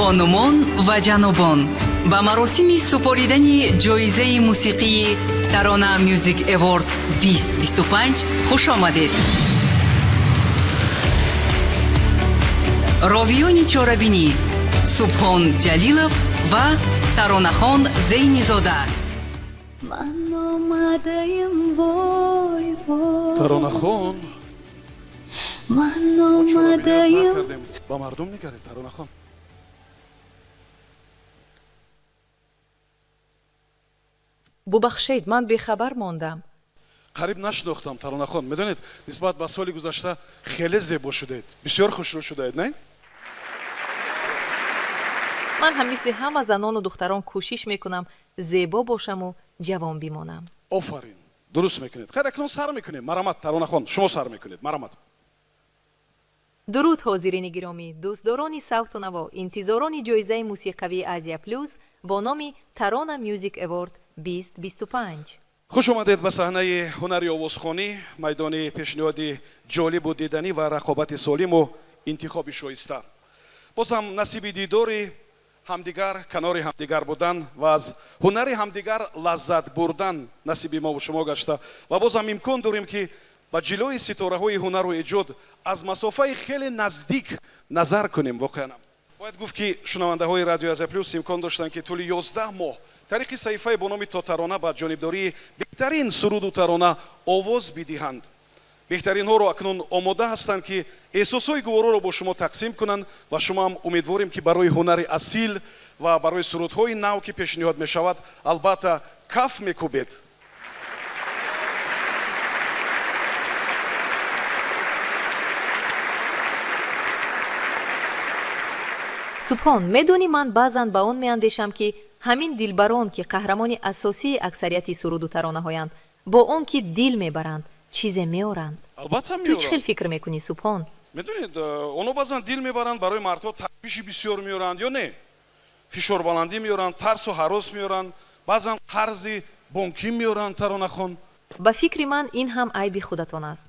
خانمان و جنابان به مراسم سپاریدن جایزه موسیقی ترانه میوزیک اوارد 2025 خوش آمدید. راویان چاربینی سبحان جلیلوف و ترانه‌خوان زینی زاده. من آمده‌ام وای وای ترانه‌خوان من آمده‌ام با مردم نگرید. ترانه‌خوان ببخشید من بیخبر ماندم. قریب نشناختم. ترانه‌خوان میدونید نسبت به سال گذشته خیلی زیبا شدید، بسیار خوشرو شدید، نه؟ من هم مثل همه زنان و دختران کوشش میکنم زیبا باشم و جوان بمانم. آفرین، درست میکنید. خیر اکنون سر میکنیم. مرحمت ترانه‌خوان، شما سر میکنید. مرحمت. درود حاضرین گرامی، دوستداران صوت و نوا، انتظاران جایزه موسیقوی آسیا پلوس با نام ترانه میوزیک اوارد 2025. خوش آمدید به صحنه هنری آوازخوانی، میدان پیشنهاد جالب و دیدنی و رقابت سالم و انتخاب شایسته. бозам насиби дидори ҳамдигар канори ҳамдигар будан ва аз ҳунари ҳамдигар лаззат бурдан насиби мову шумо гашта ва бозам имкон дорем ки ба ҷилои ситораҳои ҳунару эҷод аз масофаи хеле наздик назар кунем. воқеан бояд гуфт ки шунавандаҳои радиои Азия Плюс имкон доштанд ки тӯли 11 моҳ тариқи саҳифаи бо номи То тарона ба ҷонибдории беҳтарин суруду тарона овоз бидиҳанд. беҳтаринҳоро акнун омода ҳастанд ки эҳсосҳои гувороро бо шумо тақсим кунанд ва шумоам умедворем ки барои ҳунари асил ва барои сурудҳои нав ки пешниҳод мешавад албатта каф мекӯбед. субҳон медонӣ ман баъзан ба он меандешам ки ҳамин дилбарон ки қаҳрамони асосии аксарияти суруду таронаҳоянд бо он ки дил мебаранд чизе меоранд. албатта ту чӣ хел фикр мекунӣ субҳон? медонед онҳо баъзан дил мебаранд барои мардҳо ташвиши бисёр меоранд ё не фишорбаландӣ меоранд тарсу ҳарос меоранд баъзан қарзи бонкӣ меоранд. таронахон ба фикри ман ин ҳам айби худатон аст.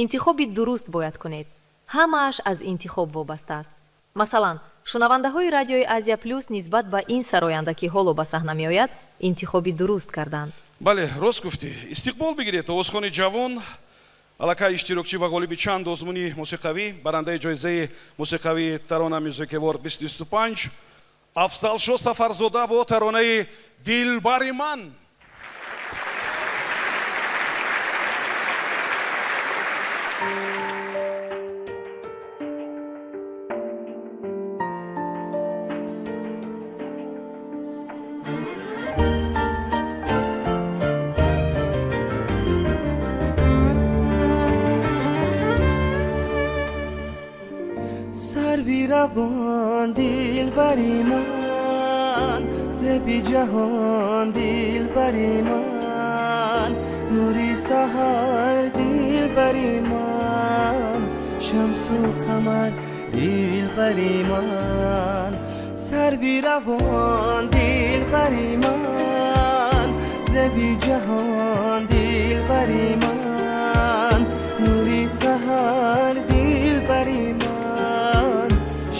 интихоби дуруст бояд кунед. ҳамааш аз интихоб вобаста аст. масалан шунавандаҳои радиои Азия Плюс нисбат ба ин сароянда ки ҳоло ба саҳна меояд интихоби дуруст карданд. бале рост гуфтӣ. истиқбол бигиред овозхони ҷавон аллакай иштирокчӣ ва ғолиби чанд озмуни мусиқавӣ барандаи ҷоизаи мусиқавии Tarona Music Award 2025 Афзалшо Сафарзода бо таронаи Дилбари ман. سروی روان دلبری من زبی جهان دلبری من نوری سحر دلبری من شمس و قمر دلبری من سروی روان دلبری من زبی جهان دلبری من نوری سحر دلبری من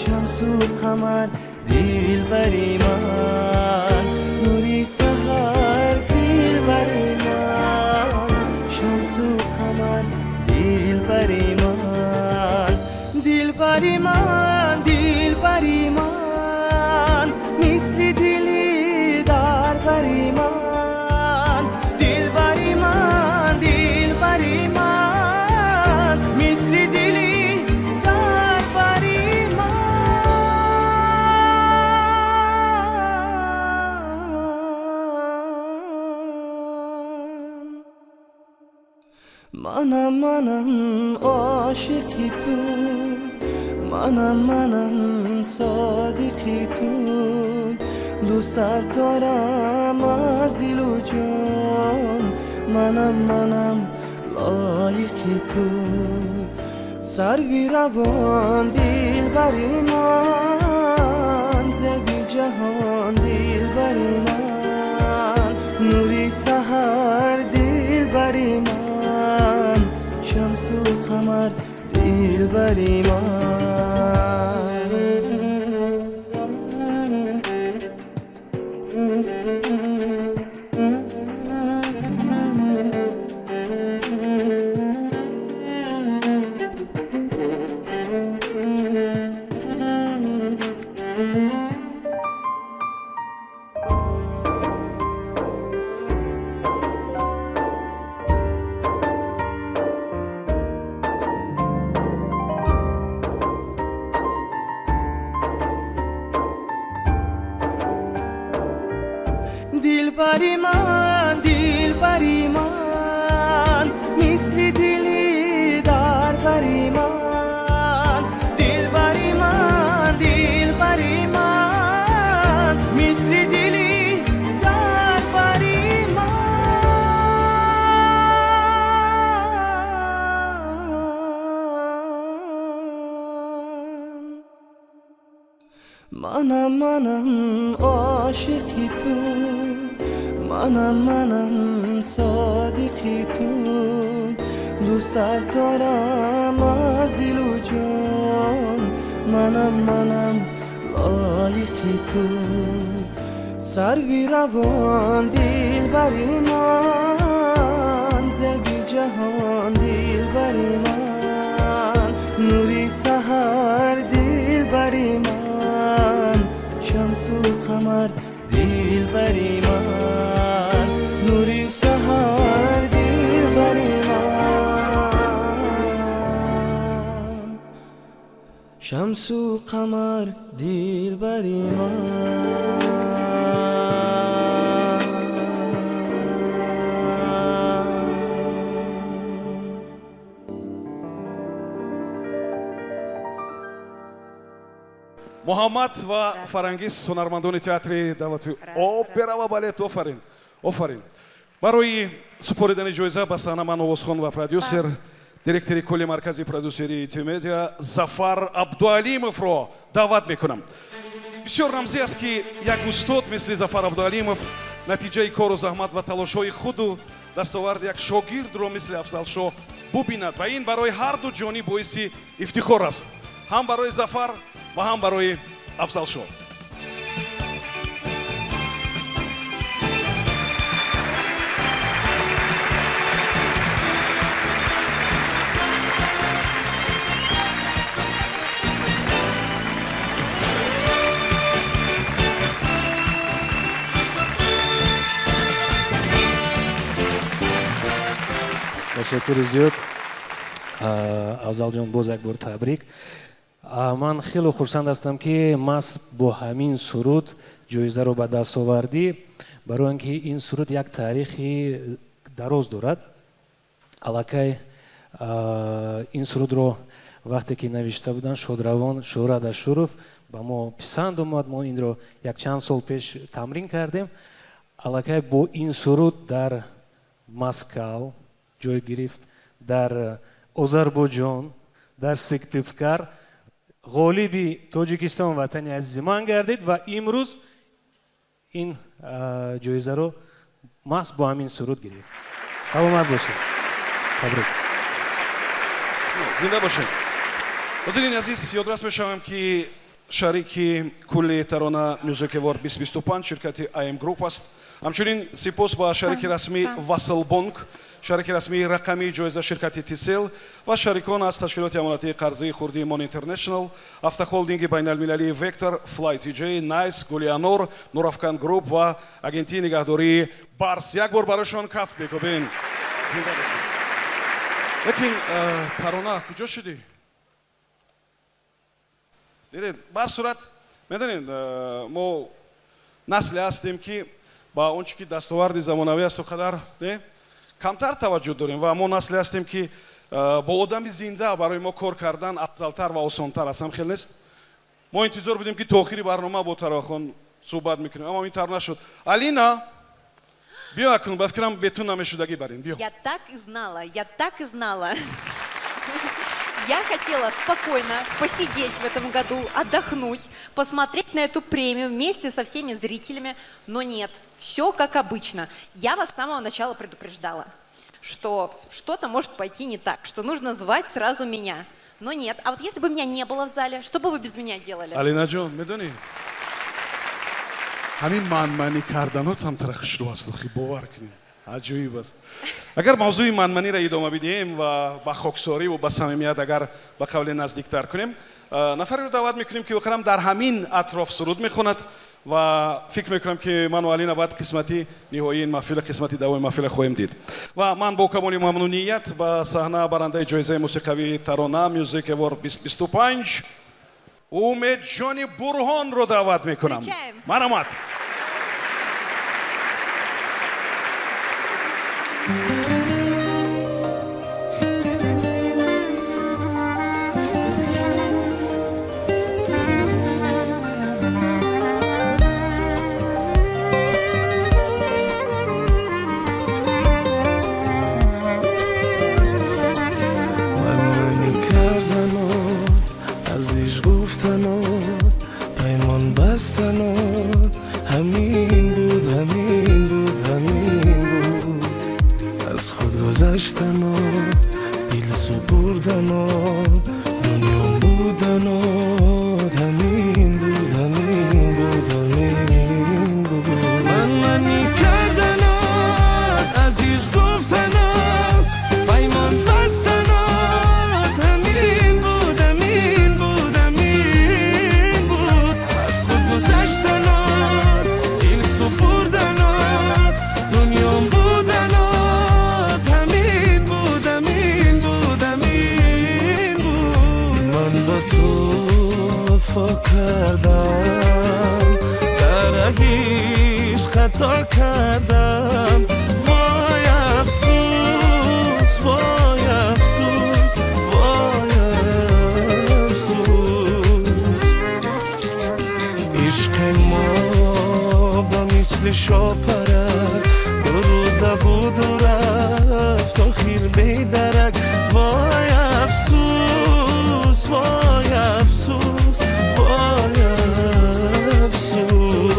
شمس و قمر دلبری من نوری سحر دلبری من شمس و قمر دلبری من دلبری من دلبری من مثل دلی در بری من دلبری من دلبری من مثل دلی منم عاشقی تو منم صادقی تو دوستت دارم از دل و جان منم لایقی تو سروی روان دلبری من زبی جهان دلبری من نوری سحر دلبری من شمس و قمر دلبری من دلبری من مثل دلی در بری من دلبری من مثل دلی در بری من منم عاشقی تو منم صادقی تو دوستت دارم از دل و جان منم لایقی تو سروی روان دل بری من زبی جهان دل بری من نوری سحر دل بری من شمس و قمر دل بری من نوری سحر دل بری من شمس و قمر دل بری من محمد و فرانگیز هنرمندان تئاتر دعوتی اپرا و بالت آفرین برای سپردن جایزه به صحنه من آوازخوان و پرودیوسر دایرکتور کل مرکز پرودوسری تیمدیا ظفر عبدالعلیمов رو دعوت میکنم. بسیار رمزی است که یک استاد مثل ظفر عبدالعلیمов نتیجه کار و زحمت و تلاش‌های خود و دستاورد یک شاگرد رو مثل افضل ببیند و این برای هر دو جانب باعث افتخار است، هم برای ظفر و هم برای افضل شاه. تشکر زیاد افضل جان، باز یک بار تبریک. من خیلی خرسند هستم که ماس با همین سرود جایزه رو به دست آوردی، برای اینکه این سرود یک تاریخی دراز دارد. الکی این سرود رو وقتی که نوشته بودن شادروان شهرت شرف به ما پسند اومد، ما این رو یک چند سال پیش تمرین کردیم. الکی با این سرود در مسکو جای گرفت، در آذربایجان، در سیکتیفکار غالبی تاجیکستان وطنی عزیز من گردید و امروز این جایزه رو ماس با همین سرود گرفت. سلامت باشید. تبریک. زنده باشید. حاضرین عزیز، یادرس میشوم که شریک کل ترانه میوزیک اوارد 2025 شرکت ایم گروپ است. همچنین سپاس با شریک رسمی واسل بانک، شریک رسمی رقمی جایزه شرکت تیسل و شریکان از تشکیلات امانتی قرضه خردی مون اینترنشنال، افتخالدینگ بین المللی وکتور، فلایت جی، نایس، گولیانور، نورافکان گروپ و اگنتی نگهداری بارس. یک بار برایشان کف بگوین. لیکن ترانه کجا شدی؟ دیدید، بر صورت میدونید ما نسلی هستیم که با اونچه که دستاورد زمانوی است و قدر کمتر توجه داریم و ما نسلی هستیم که با آدم زنده برای ما کار کردن افضلتر و آسانتر است. هم خیلی نیست؟ ما انتظار بودیم که تا آخری برنامه با تراخان صحبت میکنیم، اما این طور نشد. الینا بیا کن، بفکرم بهتون نمیشدگی بریم. بیا. Я так и знала. Я хотела спокойно посидеть в этом году, отдохнуть, посмотреть на эту премию вместе со всеми зрителями, но нет, все как обычно. Я вас с самого начала предупреждала, что что-то может пойти не так, что нужно звать сразу меня. Но нет, а вот если бы меня не было в зале, что бы вы без меня делали? алина ҷон, медонӣ ҳамин манманӣ карданот ҳам тарахшро аст, охи бовар кунед, аҷоиб аст. агар мавзӯи манманиро идома бидиҳем ва ба хоксорӣ ва ба самимият агар ба қавле наздиктар кунем, нафареро даъват мекунем ки охирам дар ҳамин атроф суруд мехонад ва фикр мекунам ки ману алина баъд қисмати ниҳоии ин маҳфил, қисмати давоми маҳфил хоҳем дид. ва ман бо камоли мамнуният ба саҳна барандаи ҷоизаи мусиқавии тарона Music Award 2025 умедҷони бурҳонро даъват мекунам. маромад. دل سپردن و دنیا بودن و وفا کردم در رگیش خطا کردم وای افسوس وای افسوس وای افسوس عشق ما با مثل شاپرک دو روزه بود و رفت آخیر بیدرک وای افسوس وای افسوس وای افسوس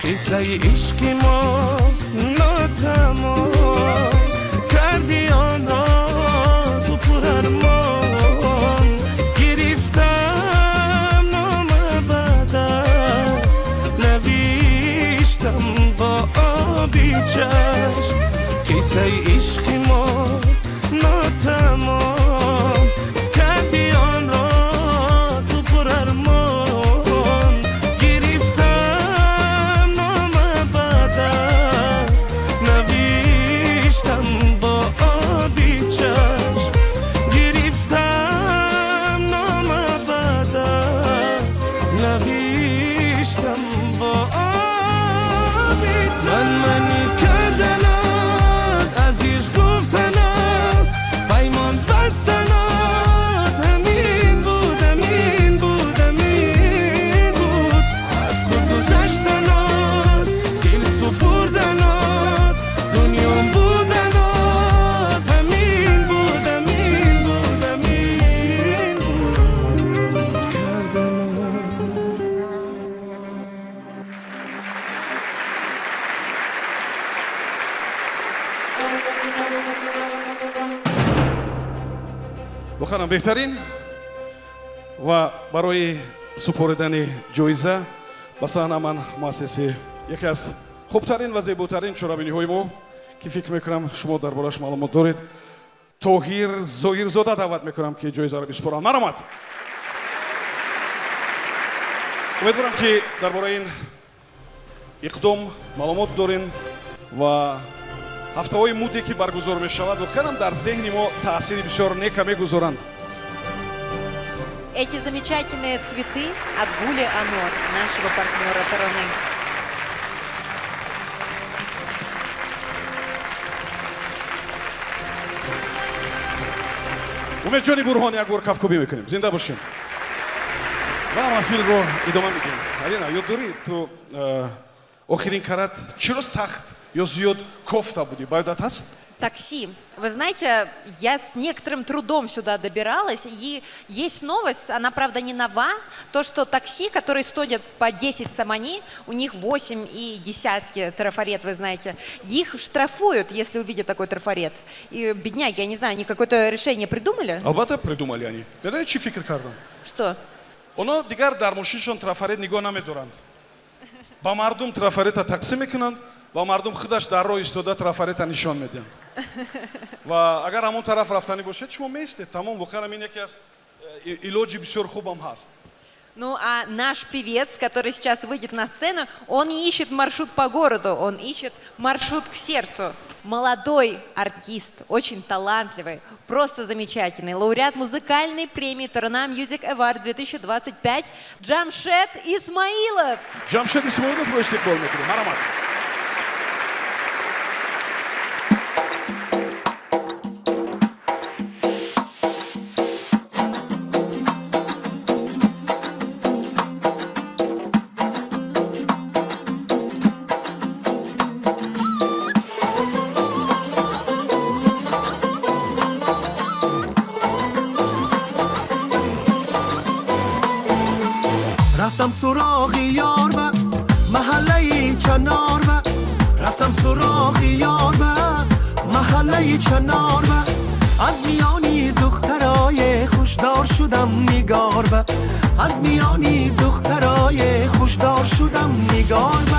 قصه عشق ما ناتمام کردی آن را تو پرارمان گرفتم نام بد است نوشتم با آبی چشم قصه عشق ما ناتمام کردی آن را تو پرارمان گرفتم نام بد است نوشتم با آبی چشم گرفتم نام بد است نوشتم با آبی چشم منی کردنات عزیز گفتنات پیمان بستنات همین بود همین بود همین بود از خود گذشتنات دل سپردنات دنیام بودنات همین بود همین بود همین بود کردنات بخوانم بهترین و برای سپردن جایزه به سهنمن مؤسسه یکی از خوبترین و زیباترین چرابینی ما که فکر میکنم شما دربارش معلومات دارید طاهیر زاهرزاده دعوت میکنم که جایزه را بسپارند. مرحمت. امیدوارم که درباره این اقدام معلومات دارین و هفته‌های مودی که برگزار میشود و خیلی در ذهن ما تاثیر بسیار نیک میگذارند. Эти замечательные цветы от Гули Анор, нашего партнера Тараны. умедҷони бурҳон як бор кафкӯбӣ мекунем. зинда бошем. ва маҳфилро идома медиҳем. алина ёддорӣ ту охирин карат чиро сахт ё зиёд кофта будӣ? ба ёдат ҳаст? Такси. Вы знаете, я с некоторым трудом сюда добиралась, и есть новость, она, правда, не нова, то, что такси, которые стоят по 10 самани, у них 8 и десятки трафарет, вы знаете, их штрафуют, если увидят такой трафарет. И, бедняги, я не знаю, они какое-то решение придумали? албатта придумали они. медонед чӣ фикр кардам? Что? онҳо дигар дар мошиншон трафарет нигоҳ намедоранд. ба мардум трафарета тақсим мекунанд ва мардум худаш дар роҳ истода трафарета нишон медиҳанд. ва агар ҳамон тараф рафтанӣ бошед шумо меистед. тамом. воқеан ин яке аз илоҷи бисёр хубам ҳаст. Ну, а наш певец, который сейчас выйдет на сцену, он не ищет маршрут по городу, он ищет маршрут к сердцу. Молодой артист, очень талантливый, просто замечательный, лауреат музыкальной премии Тарана Music Award 2025 Джамшед Исмаилов. ҷамшед исмоиловро истиқбол мекунем. марҳамат. رفتم سراغ یار و محله چنار و رفتم سراغ یار و محله چنار و از میانی دخترای خوشدار شدم نگار به از میانی دخترای خوشدار شدم نگار به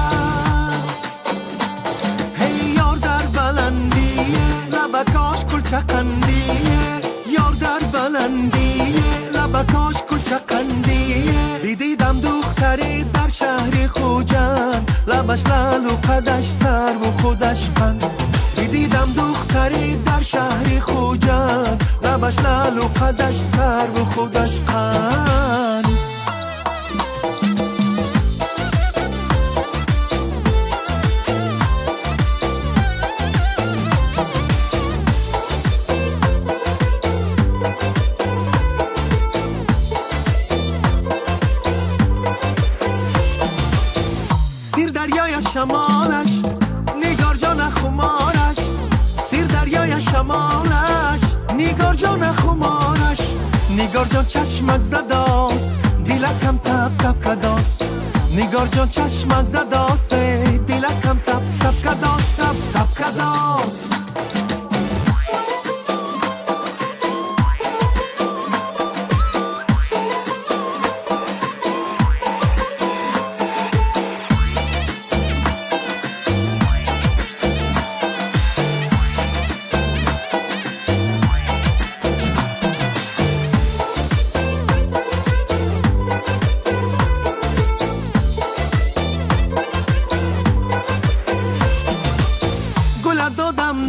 هی یار در بلندیه لبکاش کلچقندیه یار در بلندیه لبکاش کلچقندیه دیدم دختری در شهر خوجند لبش لال و قدش سر و خودش قند دیدم دختری در شهر خوجند لبش لال و قدش سر و خودش قند سیر دریای شمالش نگار جان خمارش سیر دریای شمالش نگار جان خمارش نگار جان چشمک زداست دیلکم تب تب کداست نگار جان چشمک زداست دیلکم تب تب کداست تب تب کداست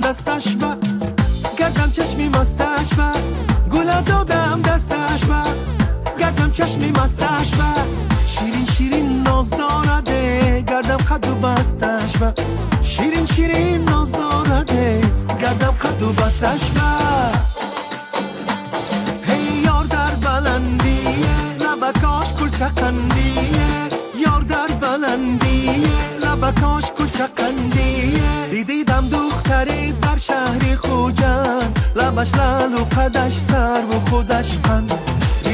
دستش با گردم چشمی مستش با گل دادم دستش با گردم چشمی مستش با شیرین شیرین ناز دارده گردم قد و بستش با شیرین شیرین ناز دارده گردم قد و بستش با هی یار در بلندیه لبکاش کلچقندیه یار در بلندیه لبکاش کلچقندیه دیدم دختری در شهر خوجند لبش لال و قدش سر و خودش قند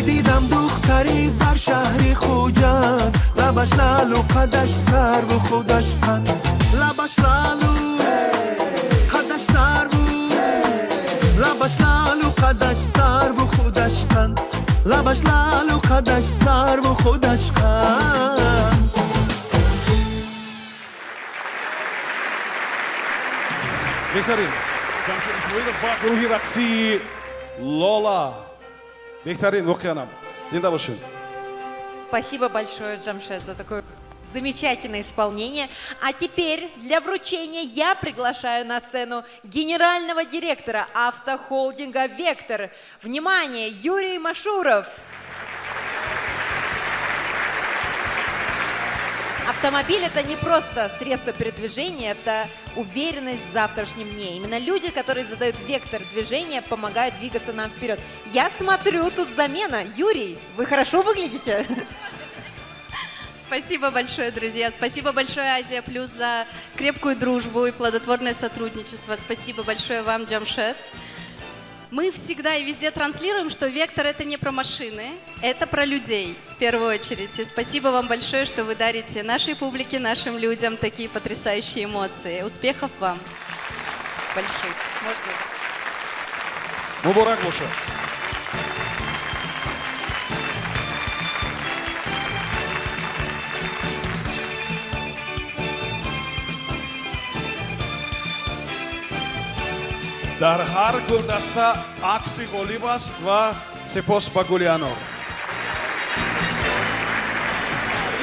دیدم دختری در شهر خوجند لبش لال و قدش سر و خودش قند لبش لال و قدش سر و لبش لال و قدش سر و خودش قند لبش لال و قدش سر و خودش قند بهترین جمشید اسماعیلов ва гурӯҳи рақсии лола беҳтарин воқеан зинда бошед. Спасибо большое, Джамшед, за такое замечательное исполнение. А теперь для вручения я приглашаю на сцену генерального директора автохолдинга «Вектор». Внимание, Юрий Машуров. Автомобиль – это не просто средство передвижения, это уверенность в завтрашнем дне. Именно люди, которые задают вектор движения, помогают двигаться нам вперед. Я смотрю, тут замена. Юрий, вы хорошо выглядите? Спасибо большое, друзья. Спасибо большое, Азия Плюс, за крепкую дружбу и плодотворное сотрудничество. Спасибо большое вам, Джамшед. Мы всегда и везде транслируем, что «Вектор» — это не про машины, это про людей, в первую очередь. И спасибо вам большое, что вы дарите нашей публике, нашим людям такие потрясающие эмоции. Успехов вам больших. Можно? Муборак бошад. дар ҳар гулдаста акси ғолиб аст ва сепос ба гули анор.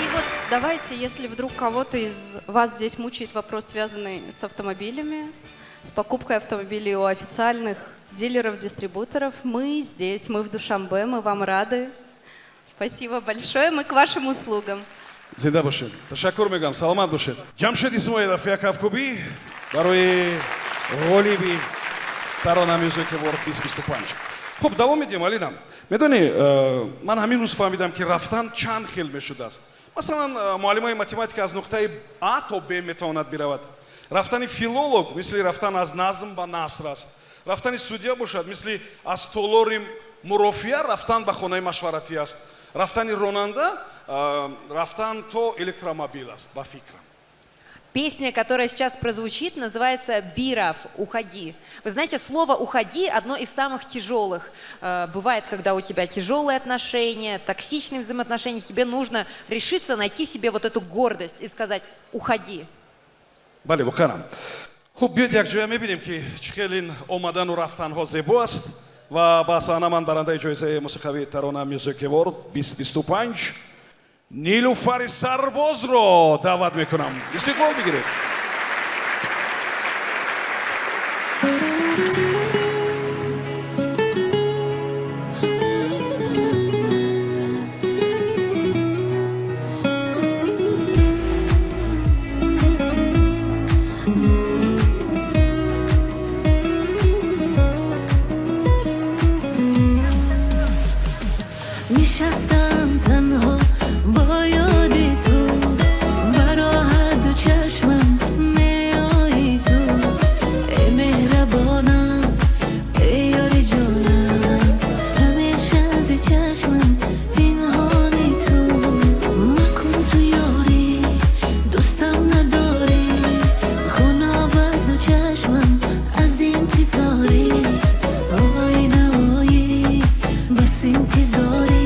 И вот давайте, если вдруг кого-то из вас здесь мучает вопрос, связанный с автомобилями, с покупкой автомобилей у официальных дилеров, дистрибуторов, мы здесь, мы в Душанбе, мы вам рады. Спасибо большое, мы к вашим услугам. зинда бошед. Ташаккур мегам, саломат бошед. Ҷамшед Исмоилов, якавкуби барои ғолиби Tarona Music Award 2025. خب دوام میدیم علینا. میدونی من همین روز فهمیدم که رفتن چند خیل میشده است. مثلا معلمای متماتیک از نقطه A تا B میتواند برود. رفتن فیلولوگ مثل رفتن از نظم به نثر است. رفتن سودیا باشد مثل از تولور مرافعه رفتن به خانه مشورتی است. رفتن راننده رفتن تو الکترومبیل است با فکرم. Песня, которая сейчас прозвучит, называется «Биров, уходи». Вы знаете, слово «уходи» одно из самых тяжелых. Бывает, когда у тебя тяжелые отношения, токсичные взаимоотношения, тебе нужно решиться найти себе вот эту гордость и сказать «уходи». бале мухтарам хуб биёед якҷоя мебинем ки чӣ хелин омадану рафтанҳо зебо аст ва ба саҳна ман барандаи ҷоизаи мусиқавии тарона Music Award 2025 нилуфари сарбозро даъват мекунам. Истиқбол бигиред. نشستم تنها با یادی تو برای دو چشمم میایی تو ای مهربانم ای یاری جانم همیشه از چشمم پنهانی تو نکن تو یاری دوستم نداری خوناب از دو چشمم از انتظاری آی نهایی بس انتظاری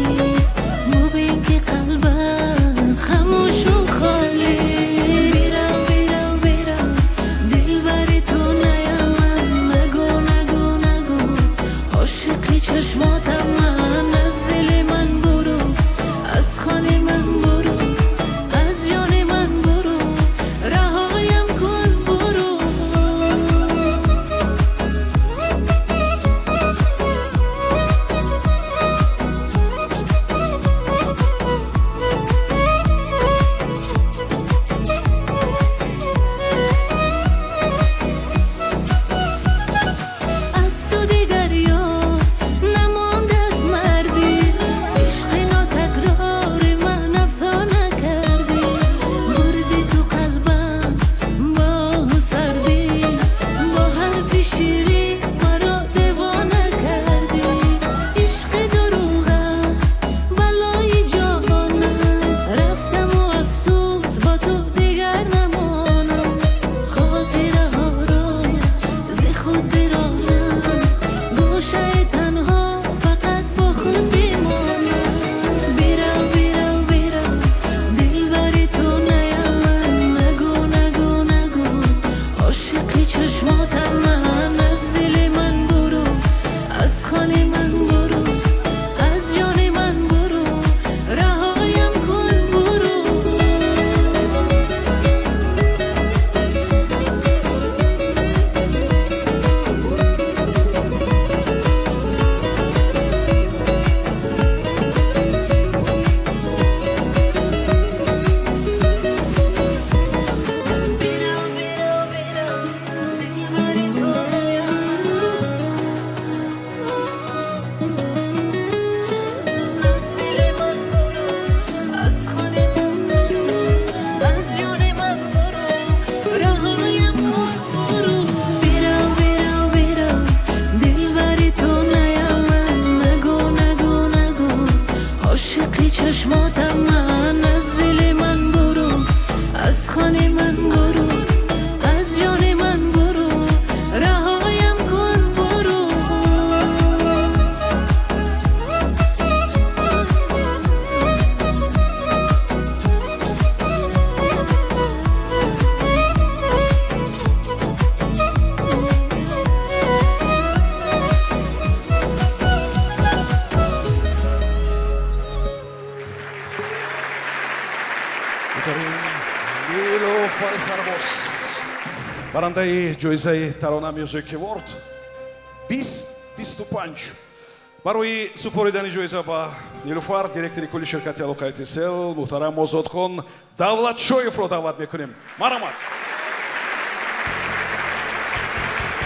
барандаи ҷоизаи тарона Music Award 2025 барои супоридани ҷоиза ба нилуфар директори кулли ширкати алоқаи тисел муҳтарам озодхон давлатшоевро даъват мекунем. Марҳамат.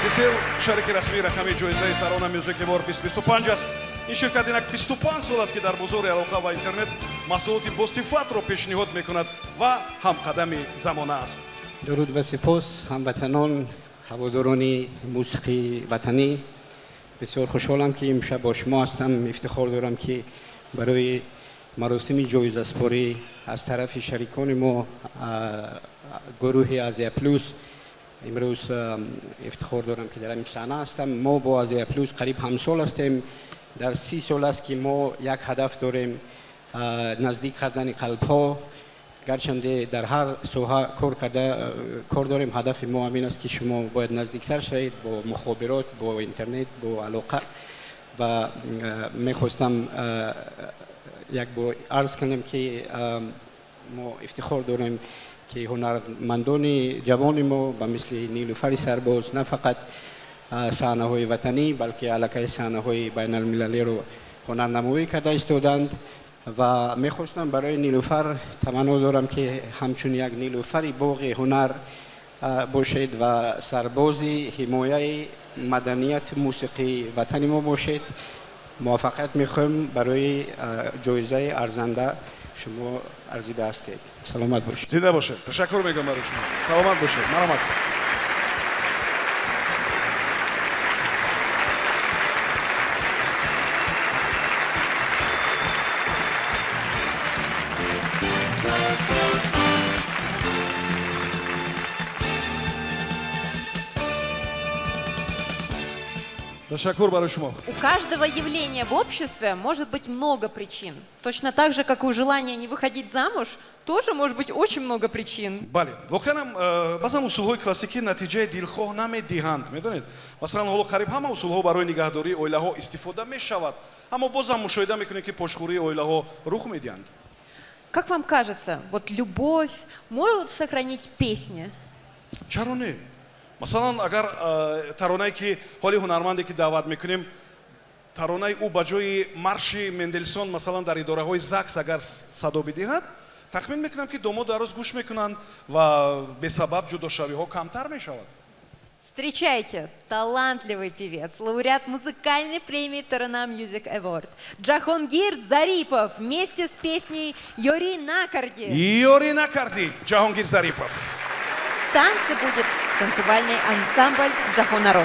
тисел шарики расмии рақамии ҷоизаи тарона Music Award 2025 аст. ин ширкат инак 25 сол аст ки дар бозори алоқа ва интернет маҳсулоти босифатро пешниҳод мекунад ва ҳамқадами замона аст. درود و سپاس هموطنان هواداران موسیقی وطنی بسیار خوشحالم که امشب با شما هستم افتخار دارم که برای مراسم جایزه سپاری از طرف شریکان ما گروه آزیا پلوس امروز افتخار دارم که در این صحنه هستم. ما با آزیا پلوس قریب همسال هستیم. در 30 سال است که ما یک هدف داریم، نزدیک کردن قلب ها. گرچنده در هر سوحه کار داریم، هدف ما همین است که شما باید نزدیکتر شوید با مخابرات، با اینترنت، با علاقه. و میخواستم یک بار عرض کنم که ما افتخار داریم که هنرمندان جوان ما به مثل نیلوفر سرباز نه فقط صحنه های وطنی بلکه علاقه صحنه های بین المللی رو هنرنمایی کرده ایستادند. و میخواستم برای نیلوفر تمنا دارم که همچون یک نیلوفری باغ هنر باشید و سربازی حمایه مدنیت موسیقی وطنی ما باشید. موفقیت میخوایم برای جایزه ارزنده شما ارزیده هستید. سلامت باشید. زنده باشید. تشکر میگم برای شما. سلامت باشید. مرحمت. Ташакур барои шумо. У каждого явления в обществе может быть много причин. Точно так же, как и у желания не выходить замуж, тоже может быть очень много причин. бале воқеан баъзан усулҳои классикӣ натиҷаи дилхоҳ намедиҳанд. медонед, масалан ҳоло қариб ҳама усулҳо барои нигаҳдории оилаҳо истифода мешавад, аммо бозам мушоҳида мекунем ки пошхӯрии оилаҳо рух медиҳанд. Как вам кажется, вот любовь может сохранить песни? чаро не? масалан агар таронае ки ҳоли ҳунарманде ки даъват мекунем таронаи ӯ ба ҷои марши Мендельсон масалан дар идораҳои ЗАГС агар садо бидиҳад, тахмин мекунам ки домоду арӯз гӯш мекунанд ва бесабаб ҷудошавиҳо камтар мешавад. Встречайте, талантливый певец, лауреат музыкальной премии Тарана Music Award Джахонгир Зарипов вместе с песней «Йори Накарди». «Йори Накарди» Джахонгир Зарипов. В танце будет танцевальный ансамбль «Джахонаро».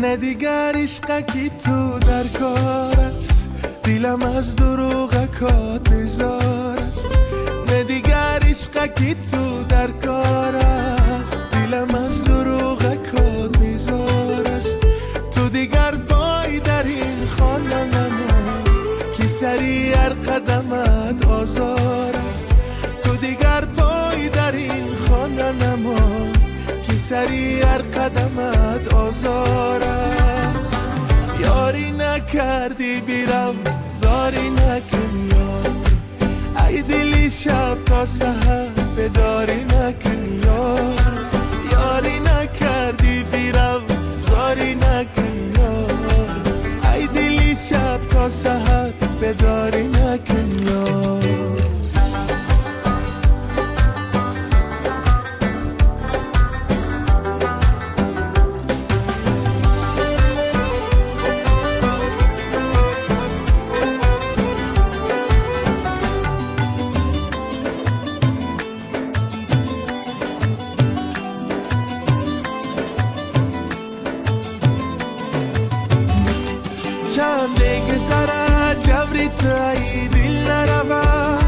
نه دیگر عشقکی تو در کار است، دیلم از دروغکات بیزار است. نه دیگر عشقکی تو در کار است، دیلم از دروغکات بیزار است. تو دیگر پای در این خانه نما که سری هر قدمت آزار است. تو دیگر پای در این خانه نما که سری هر قدمت آزار است. یاری نکردی بیرم زاری نکن یار، ای دلی شب تا سحر بداری نکن یار. یاری نکردی بیرم زاری نکن یار، ای دلی شب تا سحر بداری نکن یار. چند بگذرد جبری تایی دل نرود،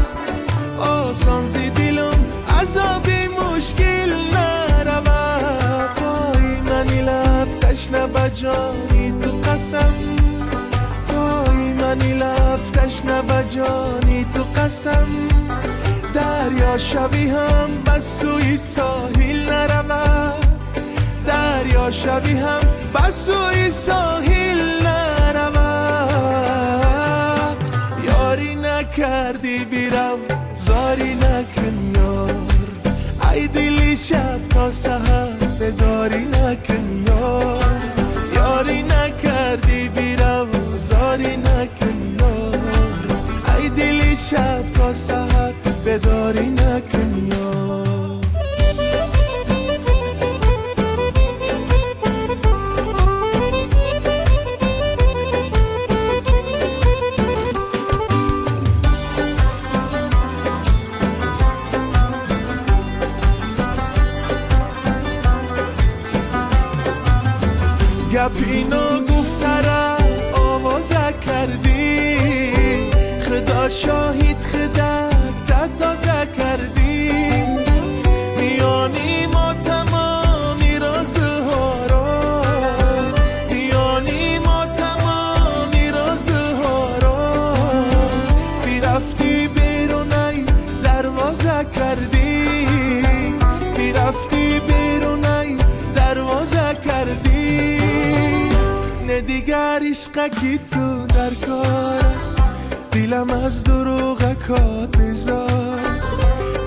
آسان زی دلم عذابی مشکل نرود. پای منی لب تشنه بجانی تو قسم، پای منی لب تشنه بجانی تو قسم. دریا شبی هم بس سوی ساحل نرود، دریا شبی هم بس سوی ساحل نرود. یاری نکردی بیرم زاری نکن یار، ای دلی شب تا سحر بداری نکن یار. یاری نکردی بیرم زاری نکن یار، ای دلی شب تا سحر بداری نکن یار. گپینا گفتره آوازه کردی خدا شاهید خدک تازه کردی میانی ما تمامی رازها را میانی ما تمامی رازها را بیرفتی بیرونی دروازه کردی بیرفتی بیرونی دروازه کردی نه دیگر عشقکی تو در کار است دلم از دروغکات نیزاست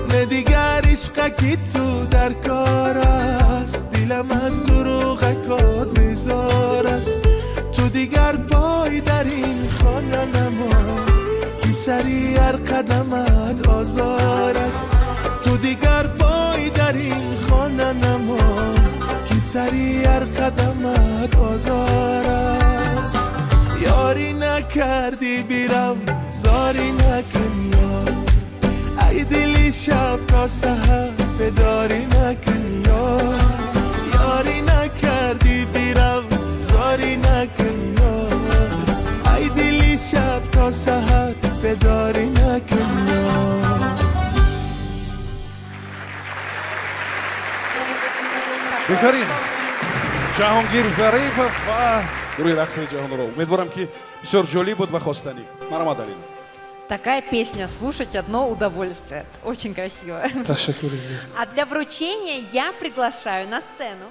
نه دیگر عشقکی تو در کار است دلم از دروغکات میزار است تو دیگر پای در این خانه نما کی سری هر قدمت آزار است تو دیگر پای در این خانه نما کی سری هر قدمت آزار است یاری نکردی بیرم زاری نکن یار ای دلی شب تا سحر بداری نکن یار یاری نکردی بیرم زاری نکن یار ای دلی شب تا سحر بداری نکن یار بهترین جهانگیر ظریفов و گروه رقص جهان رو امیدوارم که بسیار جالب بود و خواستنی. Марамад Алина. Такая песня, слушать одно удовольствие. Очень красиво. А для вручения я приглашаю на сцену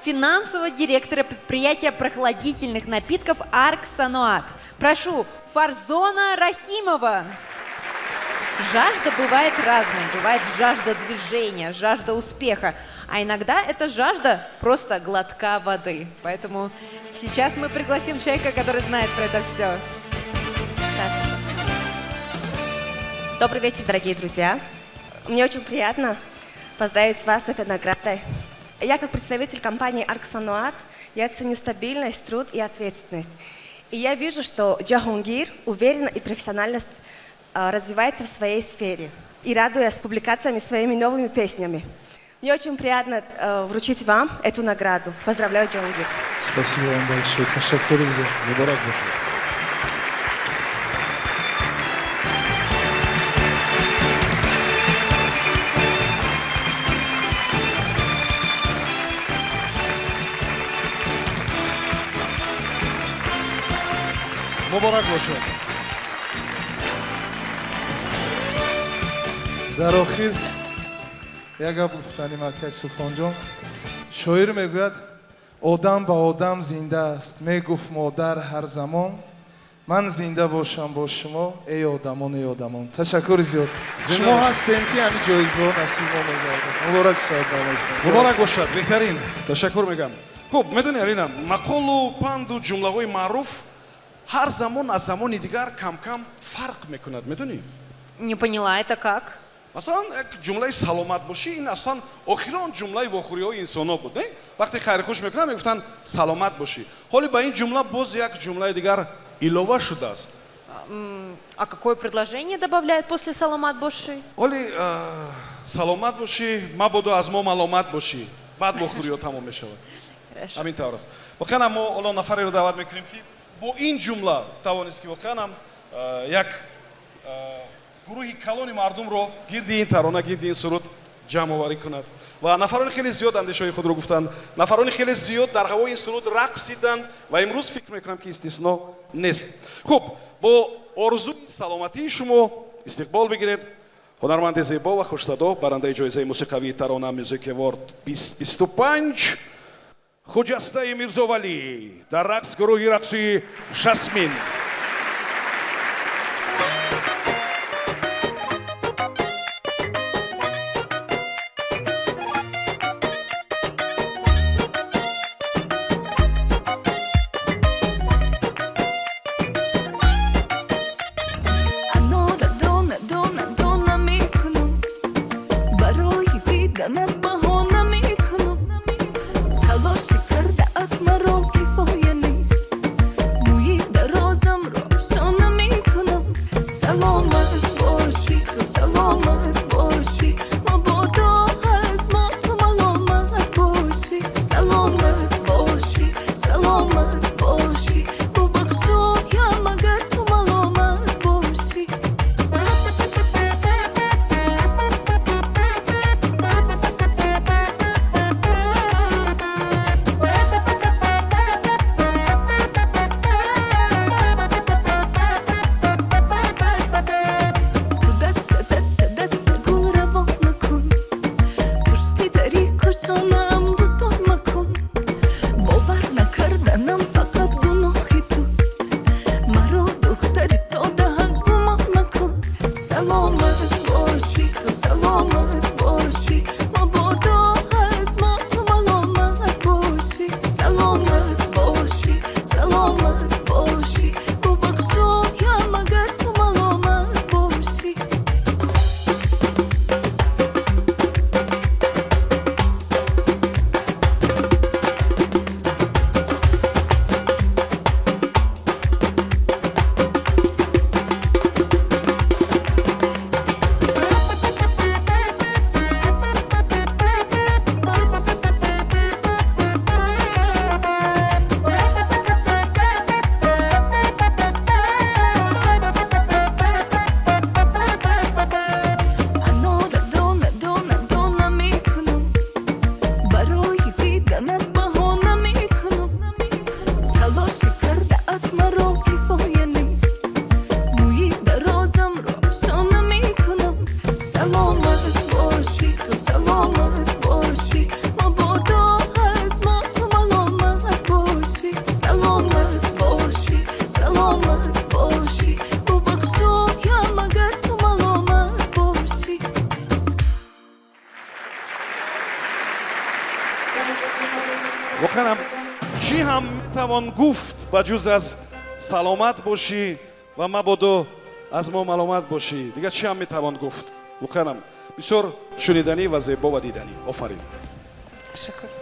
финансового директора предприятия прохладительных напитков «Арк Сануат». Прошу, Фарзона Рахимова. Жажда бывает разной. Бывает жажда движения, жажда успеха. А иногда эта жажда просто глотка воды. Поэтому сейчас мы пригласим человека, который знает про это все. Добрый вечер, дорогие друзья. Мне очень приятно поздравить вас с этой наградой. Я, как представитель компании «Арк Сануат», я ценю стабильность, труд и ответственность. И я вижу, что Джахангир уверенно и профессионально развивается в своей сфере и радуясь публикациями своими новыми песнями. Мне очень приятно вручить вам эту награду. Поздравляю, Джахангир. Спасибо вам большое. Ташаккур. Мубарак бошад. مبارک باشد. در آخر یک گپ گفتنیم آقای سوفان جان شاعر میگوید آدم با آدم زنده است میگفت مادر هر زمان من زنده باشم با شما ای آدمان تشکر زیاد شما هستین که همین جایزه نصیب ما میگردید مبارک شد مبارک باشد. بهترین تشکر میگم. خب میدونی алина мақолу панду ҷумлаҳои маъруф ҳар замон аз замони дигар кам-кам фарқ мекунад. медонӣ? Не поняла, это как? масалан як ҷумлаи саломат бошӣ ин аслан охири он ҷумлаи вохӯриҳои инсонҳо буд. не вақте хайрихуш мекунанд мегуфтанд саломат бошӣ. ҳоли ба ин ҷумла боз як ҷумлаи дигар илова шудааст. А какое предложение добавляют после саламат боши? ҳоли саломат бошӣ мабодо аз мо маломат бошӣ баъд вохӯриҳо тамом мешавад. ҳамин тавр аст. воқеан мо оло нафареро даъват мекунем ки бо ин ҷумла тавонист ки воқеан як гурӯҳи калони мардумро гирди ин тарона гирди ин суруд ҷамъоварӣ кунад ва нафарони хеле зиёд андешаҳои худро гуфтанд. нафарони хеле зиёд дар ҳавои ин суруд рақсиданд ва имрӯз фикр мекунам ки истисно нест. хуб бо орзуи саломатии шумо истиқбол бигиред ҳунарманди зебо ва хушсадо барандаи ҷоизаи мусиқавии тарона Music Award 2025 хуҷастаи мирзовалӣ дар рақс гурӯҳи рақсии жасмин. чӣ ҳам метавон гуфт ба ҷуз аз саломат бошӣ ва мабодо аз мо маломат бошӣ. Дигар чӣ ҳам метавон гуфт? Воханам бисёр шуниданӣ ва зебо ва диданӣ. Офарин.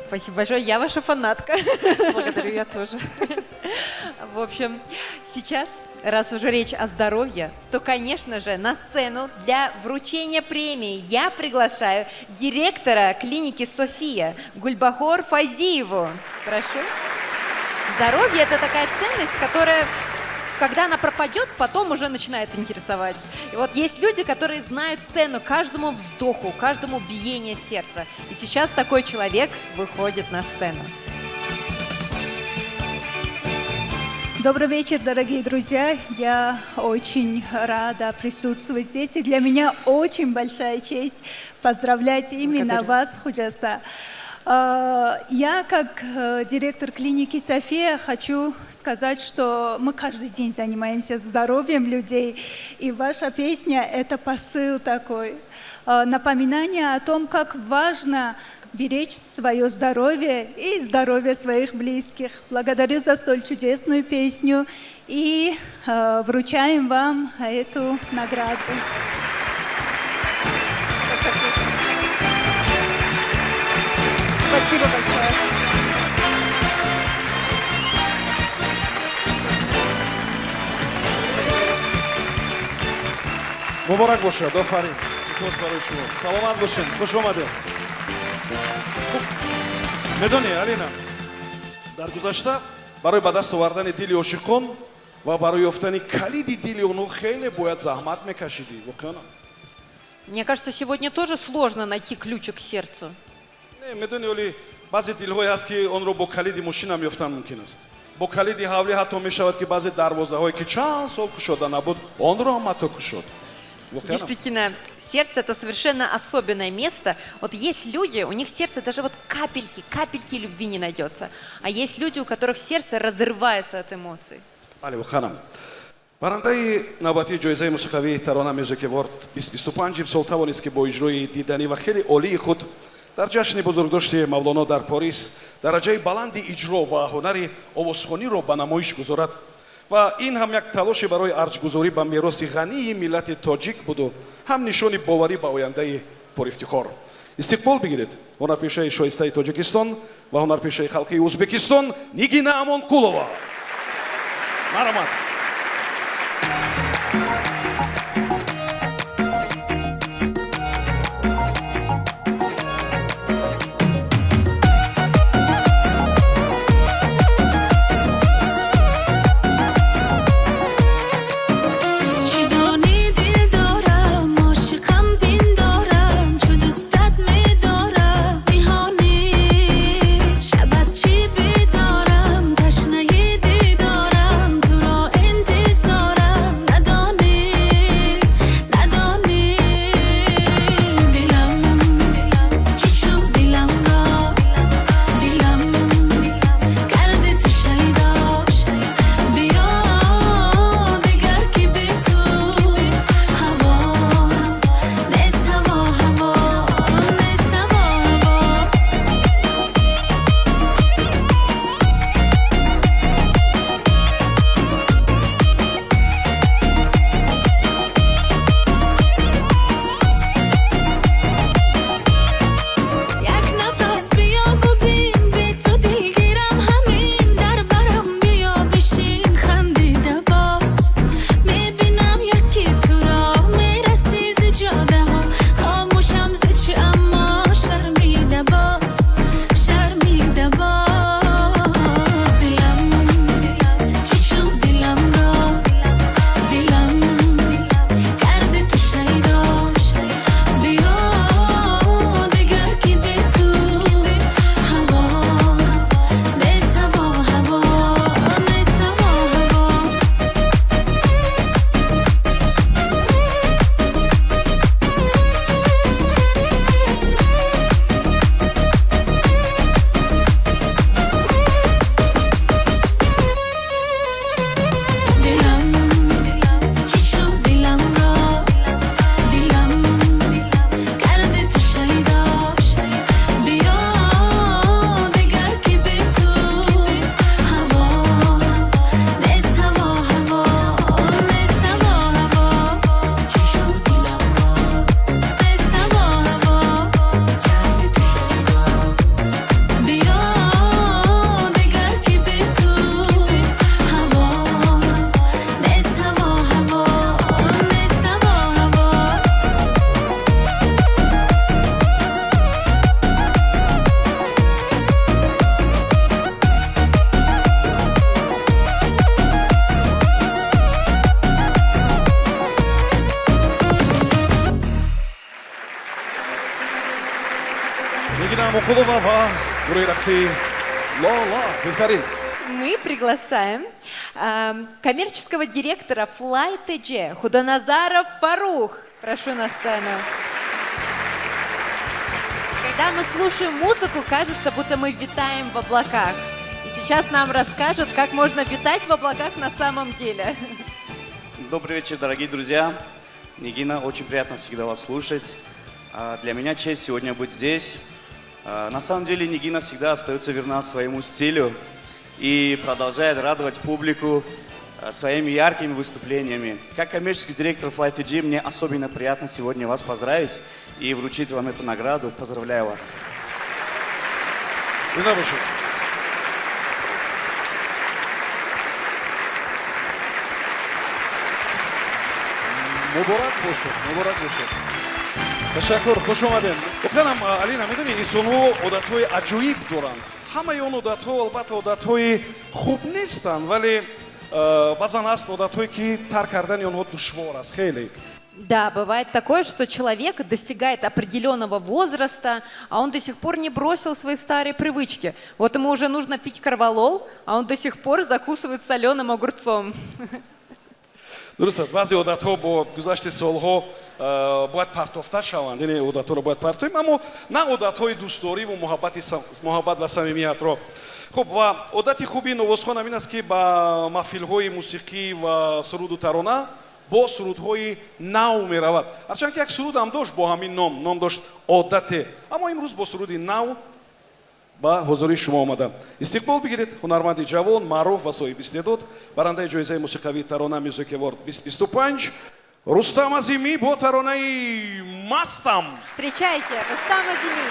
Спасибо большое. Я ваша фанатка. Благодарю, я тоже. В общем, сейчас, раз уже речь о здоровье, то, конечно же, на сцену для вручения премии я приглашаю директора клиники «София» Гульбахор Фазиеву. Прошу. Здоровье – это такая ценность, которая, когда она пропадет, потом уже начинает интересовать. И вот есть люди, которые знают цену каждому вздоху, каждому биению сердца. И сейчас такой человек выходит на сцену. Добрый вечер, дорогие друзья. Я очень рада присутствовать здесь. И для меня очень большая честь поздравлять именно вас, Худжаста. Я, как директор клиники «София», хочу сказать, что мы каждый день занимаемся здоровьем людей. И ваша песня – это посыл такой. Напоминание о том, как важно беречь свое здоровье и здоровье своих близких. Благодарю за столь чудесную песню и вручаем вам эту награду. Спасибо большое. Муборак бошад, офарин. Сипос барои шумо. Саломат бошед. Хуш омадед. медонӣ, Алина, дар гузашта барои ба даст овардани дили ошиқон ва барои ёфтани калиди дили онҳо хеле бояд заҳмат мекашидӣ. Воқеан? Мне кажется, сегодня тоже сложно найти ключик к сердцу. Не, медонӣ, оли баъзе дилҳое ҳаст ки онро бо калиди мошинам ёфтан мумкин аст. Бо калиди ҳавлӣ ҳатто мешавад ки баъзе дарвозаҳое ки чанд сол кушода набуд, онро ҳам ҳатто кушод. Воқеан? Действительно, сердце – это совершенно особенное место. Вот есть люди, у них сердце даже вот капельки любви не найдется. А есть люди, у которых сердце разрывается от эмоций. Бале, воханам. барандаи навбатии ҷоизаи мусиқавии Тарона Music Award 2025 имсол тавонист ки бо иҷрои диданӣ ва хеле олии худ дар ҷашни бузургдошти Мавлоно дар Порис дараҷаи баланди иҷро ва ҳунари овозхониро ба намоиш гузорад. ва ин ҳам як талоши барои арҷгузорӣ ба мероси ғании миллати тоҷик буду ҳам нишони боварӣ ба ояндаи пурифтихор. истиқбол бигиред ҳунарпешаи шоистаи Тоҷикистон ва ҳунарпешаи халқии Ӯзбекистон Нигина Амонқулова. Маромад. شب از چی بیدارم تشنه دیدارم تو را Мухулова ва гурӯҳи рақси Лола. Беҳтарин. Мы приглашаем коммерческого директора Fly TG Худоназаров Фарух. Прошу на сцену. Когда мы слушаем музыку, кажется, будто мы витаем в облаках. И сейчас нам расскажут, как можно витать в облаках на самом деле. Добрый вечер, дорогие друзья. Нигина, очень приятно всегда вас слушать. Для меня честь сегодня быть здесь. На самом деле Нигина всегда остается верна своему стилю и продолжает радовать публику своими яркими выступлениями. Как коммерческий директор Fly TG мне особенно приятно сегодня вас поздравить и вручить вам эту награду. Поздравляю вас. муборак бошед, муборак бошед. Ташаккур, хуш омадем. Гуфтанам, Алина, медони инсонҳо одатҳои аҷоиб доранд. Ҳамаи он одатҳо албатта одатҳои хуб нестанд, вале баъзан аст одатҳое ки тарк кардани онҳо душвор аст хеле. Да, бывает такое, что человек достигает определенного возраста, а он до сих пор не бросил свои старые привычки. Вот ему уже нужно пить корвалол, а он до сих пор закусывает соленым огурцом. дуруст аст, баъзе одатҳо бо гузашти солҳо бояд партофта шаванд, яъне одатҳоро бояд партоем, аммо на одатҳои дӯстдориву муҳаббат ва самимиятро. хуб, ва одати хуби новозхон ин аст ки ба маҳфилҳои мусиқӣ ва суруду тарона бо сурудҳои нав меравад. ҳарчанд ки як сурудам дошт бо ҳамин ном дошт одате, аммо имрӯз бо суруди нав ба ҳузури шумо омада. Истиқбол бигиред ҳунарманди ҷавон, маъруф ва соҳиби истеъдод, барандаи ҷоизаи мусиқавии тарона Music Award 2025 Рустам Азимӣ бо таронаи Мастам. Встречайте, Рустам Азимӣ.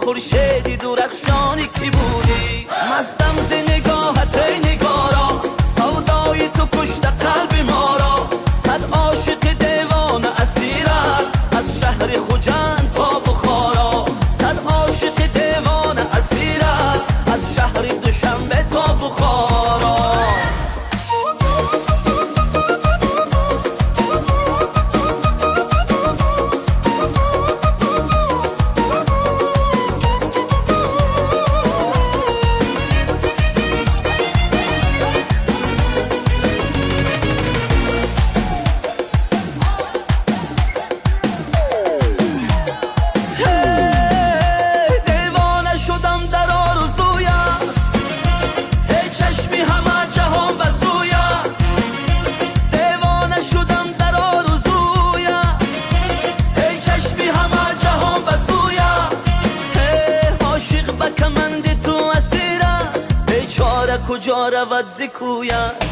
خورشیدی درخشانی کی بودی مستم ز نگاهت ای نگارا سودای تو کشت قلب ما را صد عاشق دیوانه اسیرت از شهر خوجند تا بخارا صد عاشق دیوانه اسیرت از شهر دوشنبه تا بخارا کجا رود ز کویت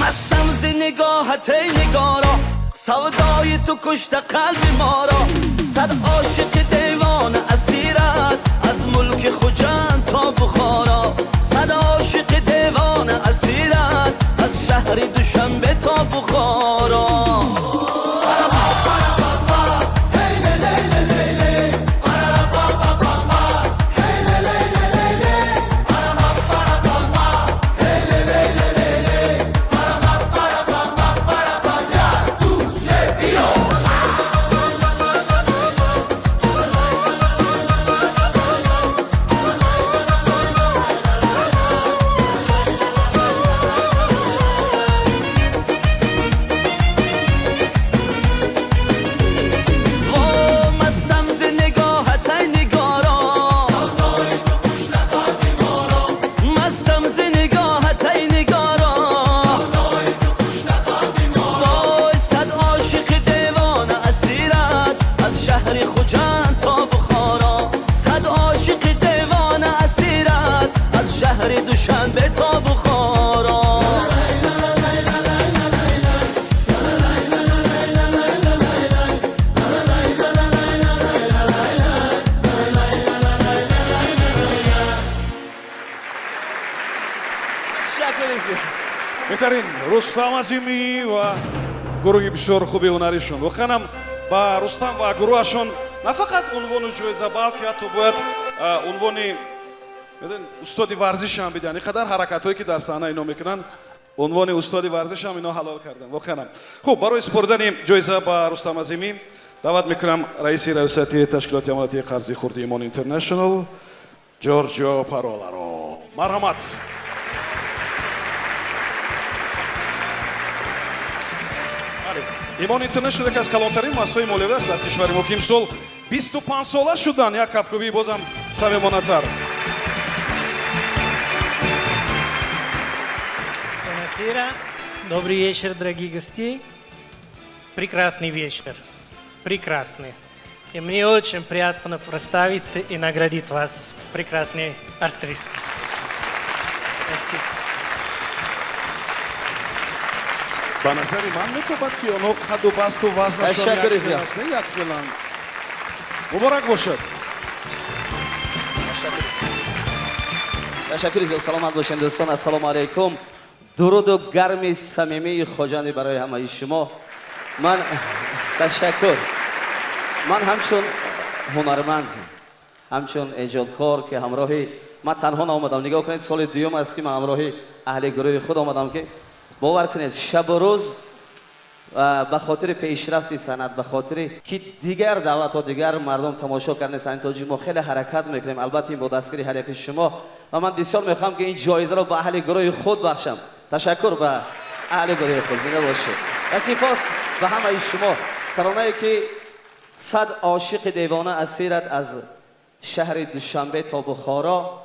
مستم ز نگاهت ای نگارا سودای تو کشت قلب ما را صد عاشق دیوانه اسیرت از ملک خوجند تا بخارا صد عاشق دیوانه اسیرت از شهر دوشنبه تا بخارا беҳтарин Рустам Азимӣ ва гурӯҳи бисёр хуби ҳунаришон. Воханам ба Рустам ва гурӯҳашон на фақат унвону ҷоиза, балки ҳатто бояд унвони устоди варзиш ҳам бидиҳанд. Ин қадар ҳаракатҳое ки дар саҳна ино мекунанд, унвони устоди варзиш ҳам ино ҳалол кардан. Воханам. Хуб, барои супоридани ҷоиза ба Рустам Азимӣ даъват мекунам раиси раёсати ташкилоти амонатии қарзи хурди Имон International Ҷорҷо Пароларо. Марҳамат. Имон International яке аз калонтарин муассисаҳои молиявӣ аст дар кишвари мо, ки имсол 25 сола шуданд. Як кафкӯбии бозам самимонатар. Buonasera, добрый вечер, дорогие гости. Прекрасный вечер, прекрасный. И мне очень приятно представить и наградить вас, прекрасные артисты. Спасибо. ба назари ман метобад ки онҳо қадду басту вазнашон як хеланд. муборак бошад. ташаккури зиёд. Саломат бошед дӯстон. Ассалому алайкум. дуруду гарми самимии хоҷандӣ барои ҳамаи шумо. Ман ташаккур. Ман ҳамчун ҳунарманд, ҳамчун эҷодкор ки ҳамроҳи ман танҳо наомадам. Нигоҳ кунед, соли дуюм аст ки ман ҳамроҳи аҳли гурӯҳи худ омадам ки бовар кунед шабу рӯз ба хотири пешрафти санъат, ба хотири ки дигар давлатҳо, дигар мардум тамошо кардани санъати тоҷик мо хеле ҳаракат мекунем. Албатта ин бо дастгири ҳар яки шумо ва ман бисёр мехоҳам ки ин ҷоизаро ба аҳли гурӯҳи худ бахшам. Ташаккур ба аҳли гурӯҳи худ. Зинда бошед. ва сипос ба ҳамаи шумо. таронае ки 100 ошиқи девона асират аз шаҳри Душанбе то Бухоро.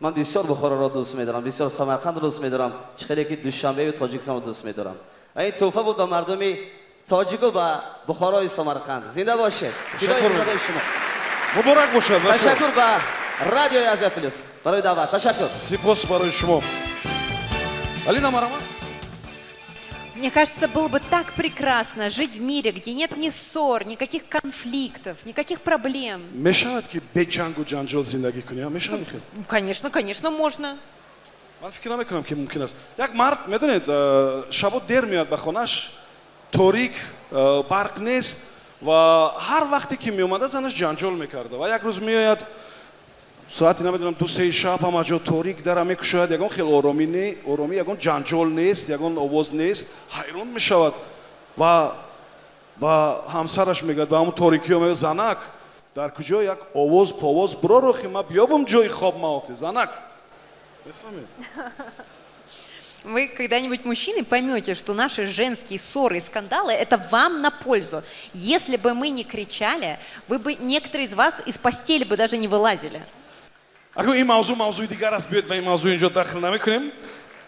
Ман бисёр Бухороро дӯст медорам, бисёр Самарқандро дӯст медорам, чиқдре ки Душанбею Тоҷикистонро дӯст медорам. ва ин тӯҳфа буд ба мардуми Тоҷику ба Бухорои Самарқанд. Зинда бошед. Фидои шумо. муборак бошад. Ташаккур ба радиои Азия Плюс барои даъват. Ташаккур. Сипос барои шумо. Алина Марҳамат. Мне кажется, было бы так прекрасно жить в мире, где нет ни ссор, никаких конфликтов, никаких проблем. мешавад ки бе ҷангу ҷанҷол зиндагӣ кунем? Мешавад? Конечно, конечно, можно. ман фикр намекунам ки мумкин аст. Як мард медонед шабо дер меояд ба хонаш, торик, барқ нест ва ҳар вақте ки меомада занаш ҷанҷол мекарда ва як рӯз меояд соати намедонам 2-3 шаб ҳама ҷо торик дара мекушояд, ягон хеле оромӣ, ягон ҷанҷол нест, ягон овоз нест, ҳайрон мешавад ва ба ҳамсараш мегӯяд, ба ҳамун торикиҳо мегӯяд, занак дар куҷо як овоз повоз биро рохи ма биёбам ҷои хоб маофти занак. Вы когда-нибудь, мужчины, поймете, что наши женские ссоры и скандалы – это вам на пользу. Если бы мы не кричали, вы бы, некоторые из вас из постели бы даже не вылазили. Акун ин мавзӯи дигар аст, биёед ба ин мавзӯ инҷо дахл намекунем.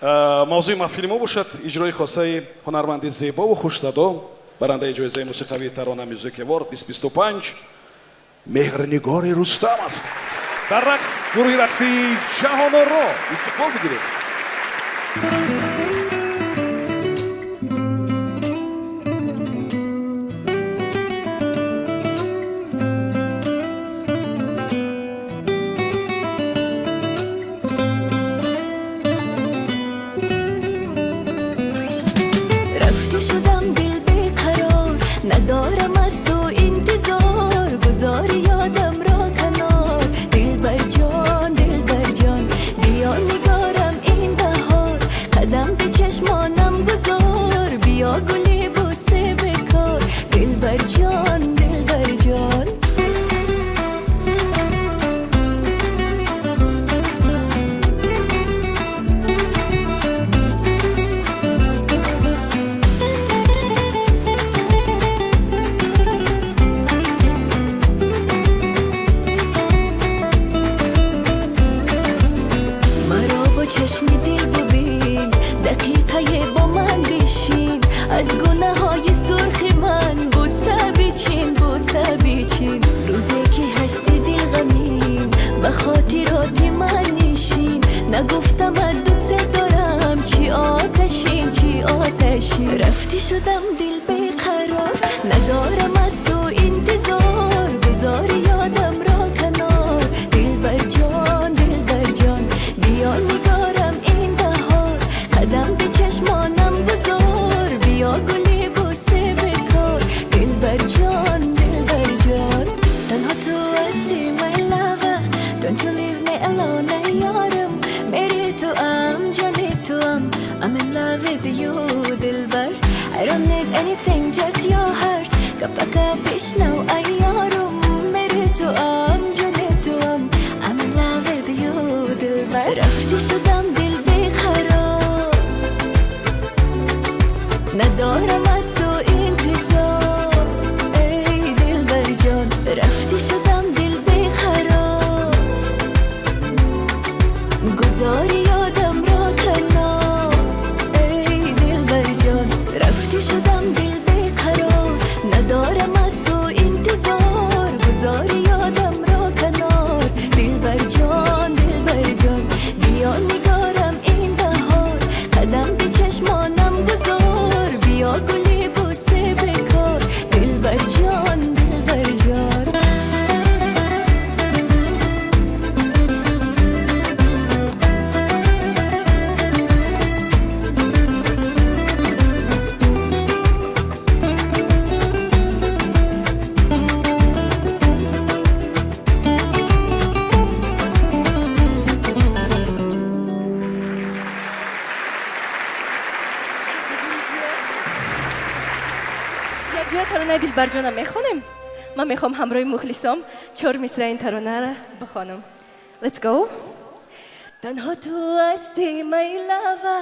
мавзӯи маҳфили мо бошад иҷрои хосаи ҳунарманди зебову хушсадо, барандаи ҷоизаи мусиқавии Тарона Music Award 2025 Меҳрнигори Рустам аст. дар рақс гурӯҳи рақси ҷаҳоноро истиқбол бигиред. رفته شدم دل بیقرار ندارم از تو انتظار گذار یادم را کنار دل بر جان بیا نگارم این قبك بيشنا وأيارم مرت وقام جنت وقام I'm in love with you دلبر رفتي شدم دل بخراب ندارم از تو انتظار ای دلبر جان رفتی شدم دل بخراب گذاری یادم را کنار ای دلبر جان رفتی شدم دل بخراب ندارم از تو انتظار گذاری یادم را کنار دلبر جان بیا نگارم این بهار قدم به چشمانم گذار بیا گلی بوسه بکار دلبر جان دلبر جان یک ترانه دلبر جانم میخوانم. من میخوام همراه مخلصام 4 مصرع این ترانه را بخوانم. Let's go. تنها تو هستی my lover.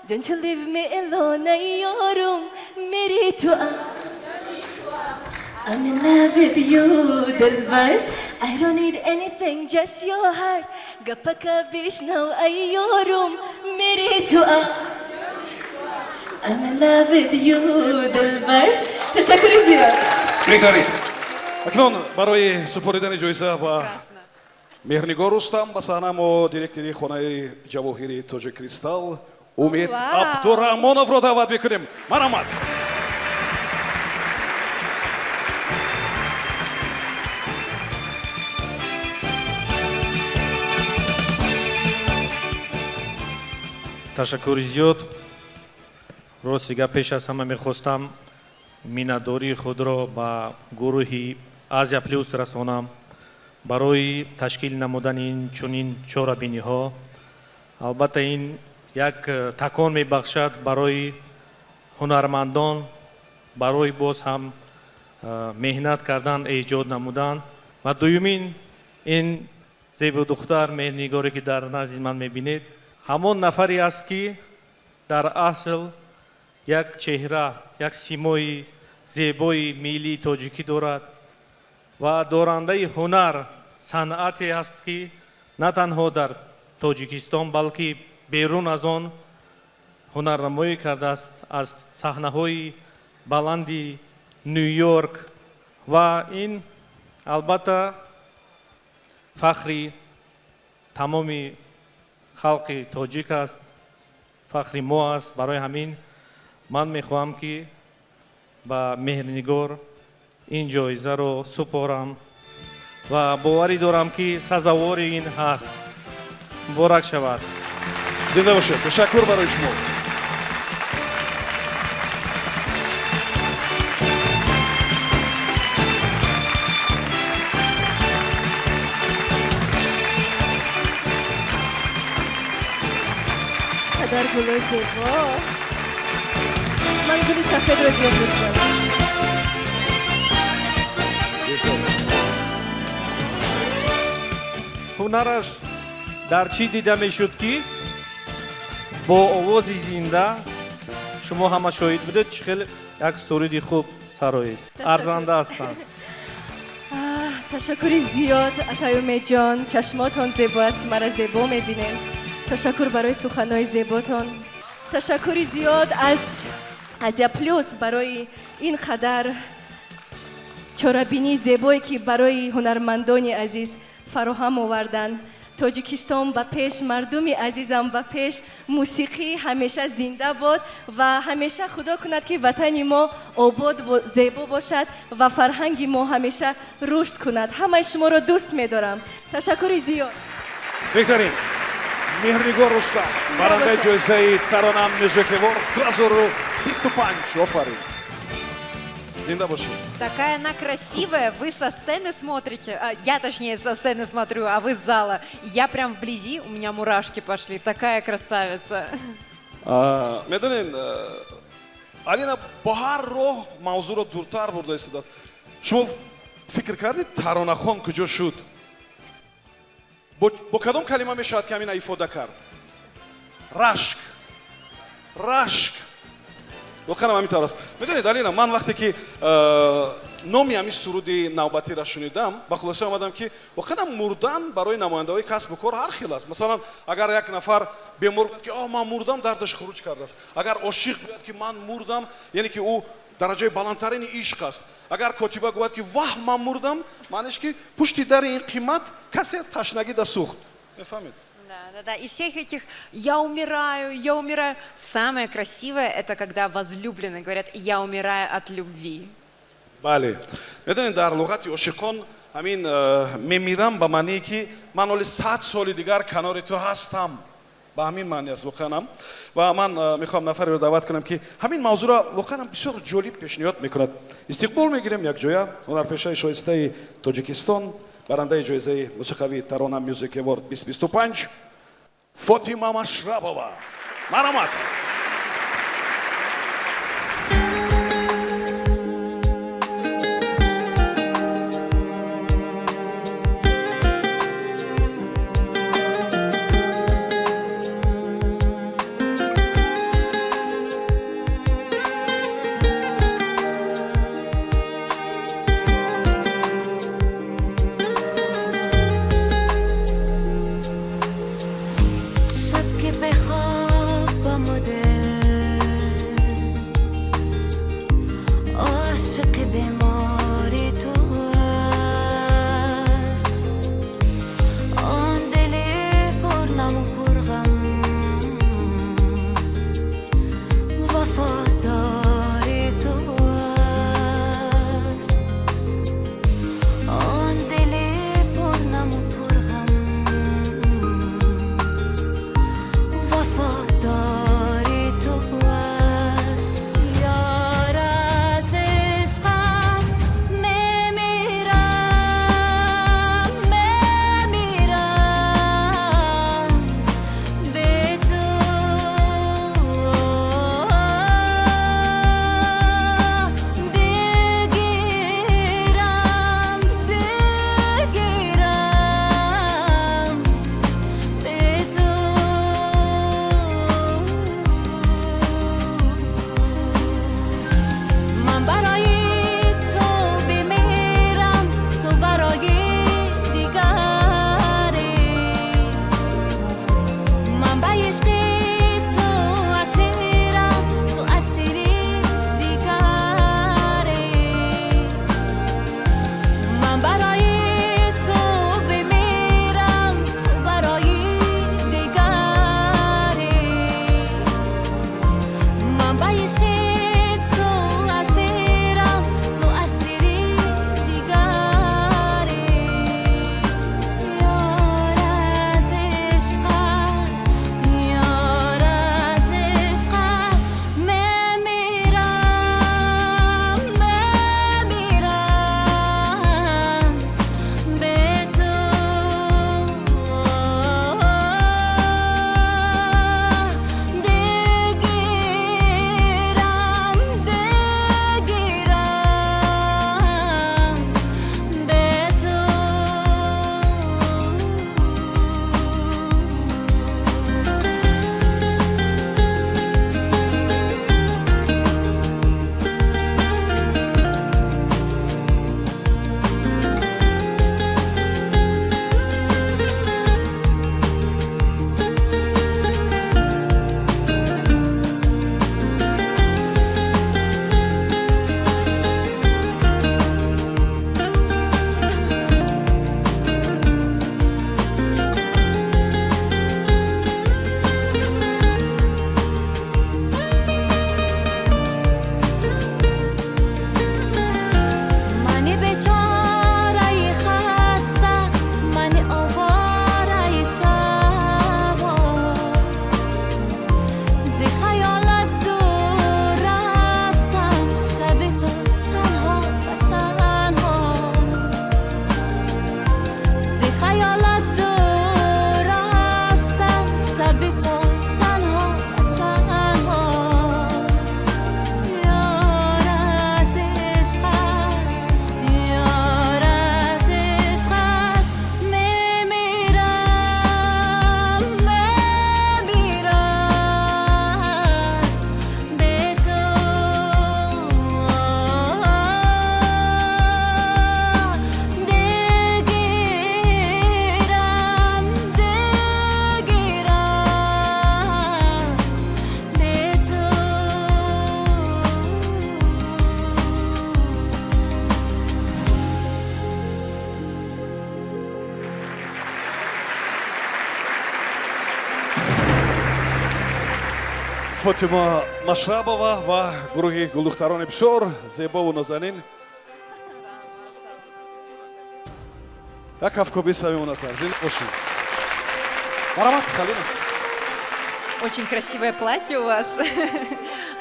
Don't you leave me alone یارم میری تو I'm in love with you دلبر I don't need anything just your heart قبك بيشنا یارم میری تو I'm in love with you دلبر تشکر زیاد. بگذارید اکنون برای سپردن جایزه با مهرنگار رستم با صحنه ما دیرکتری خانه جواهری تاج کریستال امید عبدالرحمانов را دعوت میکنیم. مرحمت. تشکر زیاد. راست دیگه پیش از همه میخواستم میناداری خود را با گروهی آزیا پلوس رسانم برای تشکیل نمودن این چنین چهاربینی ها. البته این یک تکان میبخشد برای هنرمندان برای باز هم مهنت کردن ایجاد نمودن و دومین این زیبا دختر مهرنگاری که در نزد من میبینید همان نفری است که در اصل یک چهره یک سیمای زیبای میلی تاجیکی دارد و دارنده هنر صنعتی است که نه تنها در تاجیکستان بلکه بیرون از آن هنرنمایی کرده است از صحنه‌های بلندی نیویورک و این البته فخری تمام خلق تاجیک است فخری ما است. برای همین من میخواهم که با مهرنگار این جایزه رو سپارم و باوری دارم که سزاوار این هست. مبارک شود. زنده باشید. تشکر برای شما. قدر گلای زیبا. من گلی سفید رو زیاد دوست دارم. هنرش در چی دیده میشد که با آواز زنده شما همه شاهد بودید خیلی یک سرودی خوب سرایید. ارزنده هستند. تشکر زیاد عطایوم جان. چشماتان زیبا است که مرا زیبا میبینید. تشکر برای سخنهای زیباتان. تشکر زیاد از آزیا پلوس برای این قدر چهاربینی زیبایی که برای هنرمندان عزیز فراهم آوردن. تاجیکستان به پیش، مردم عزیزم به پیش، موسیقی همیشه زنده باد و همیشه خدا کند که وطن ما آباد و زیبا باشد و فرهنگ ما همیشه رشد کند. همه شما را دوست می‌دارم. تشکر زیاد. بهترین مهرنگار رستم برنده جایزه ترانه Music Award 2025. آفرین. Зинда баши. Такая она красивая, вы со сцены смотрите, я точнее со сцены смотрю, а вы с зала. Я прям вблизи, у меня мурашки пошли, такая красавица. Медонин, алина бо ҳар роҳ мавзӯъро дуртар бурда истодааст. шумо фикр кардед таронахон куҷо шуд? бо кадом калима мешавад ки ҳамина ифода кард? рашк. воқеан ҳамин аст. медонед алина, ман вақте ки номи ҳамин суруди навбатиро шунидам, ба хулоса омадам ки воқеан мурдан барои намояндаҳои касбу кор ҳар хел аст. масалан, агар як нафар бемор ки ман мурдам, дардаш хуруҷ кардааст. агар ошиқ гӯяд ки ман мурдам, яъне ки ӯ дараҷаи баландтарини ишқ аст. агар котиба гӯяд ки ваҳ ман мурдам, маънеш ки пушти дари ин қимат касе ташнагида сӯхт. мефаҳмед? Да. Из всех этих я умираю. Самое красивое — это когда возлюбленные говорят «я умираю от любви». бале. медонед дар луғати ошиқон ҳамин мемирам ба маъние ки ман оли 100 соли дигар канори ту ҳастам. ба ҳамин маъни аст воқеан. ва ман мехоҳам нафареро даъват кунам ки ҳамин мавзӯъро воқеан бисёр ҷолиб пешниҳод мекунад. истиқбол мегирем якҷоя ҳунарпешаи шоистаи тоҷикистон, барандаи ҷоизаи мусиқавии Tarona Music Award 2025 Фотима Машрабова. маромад. شب که بخواب با مدل фотима машрабова ва гурӯҳи гулдухтарони бисёр зебову нозанин. Як ҳафт кобиса мемонад. Зинда бошед. Марамат, Халина. Очень красивое платье у вас.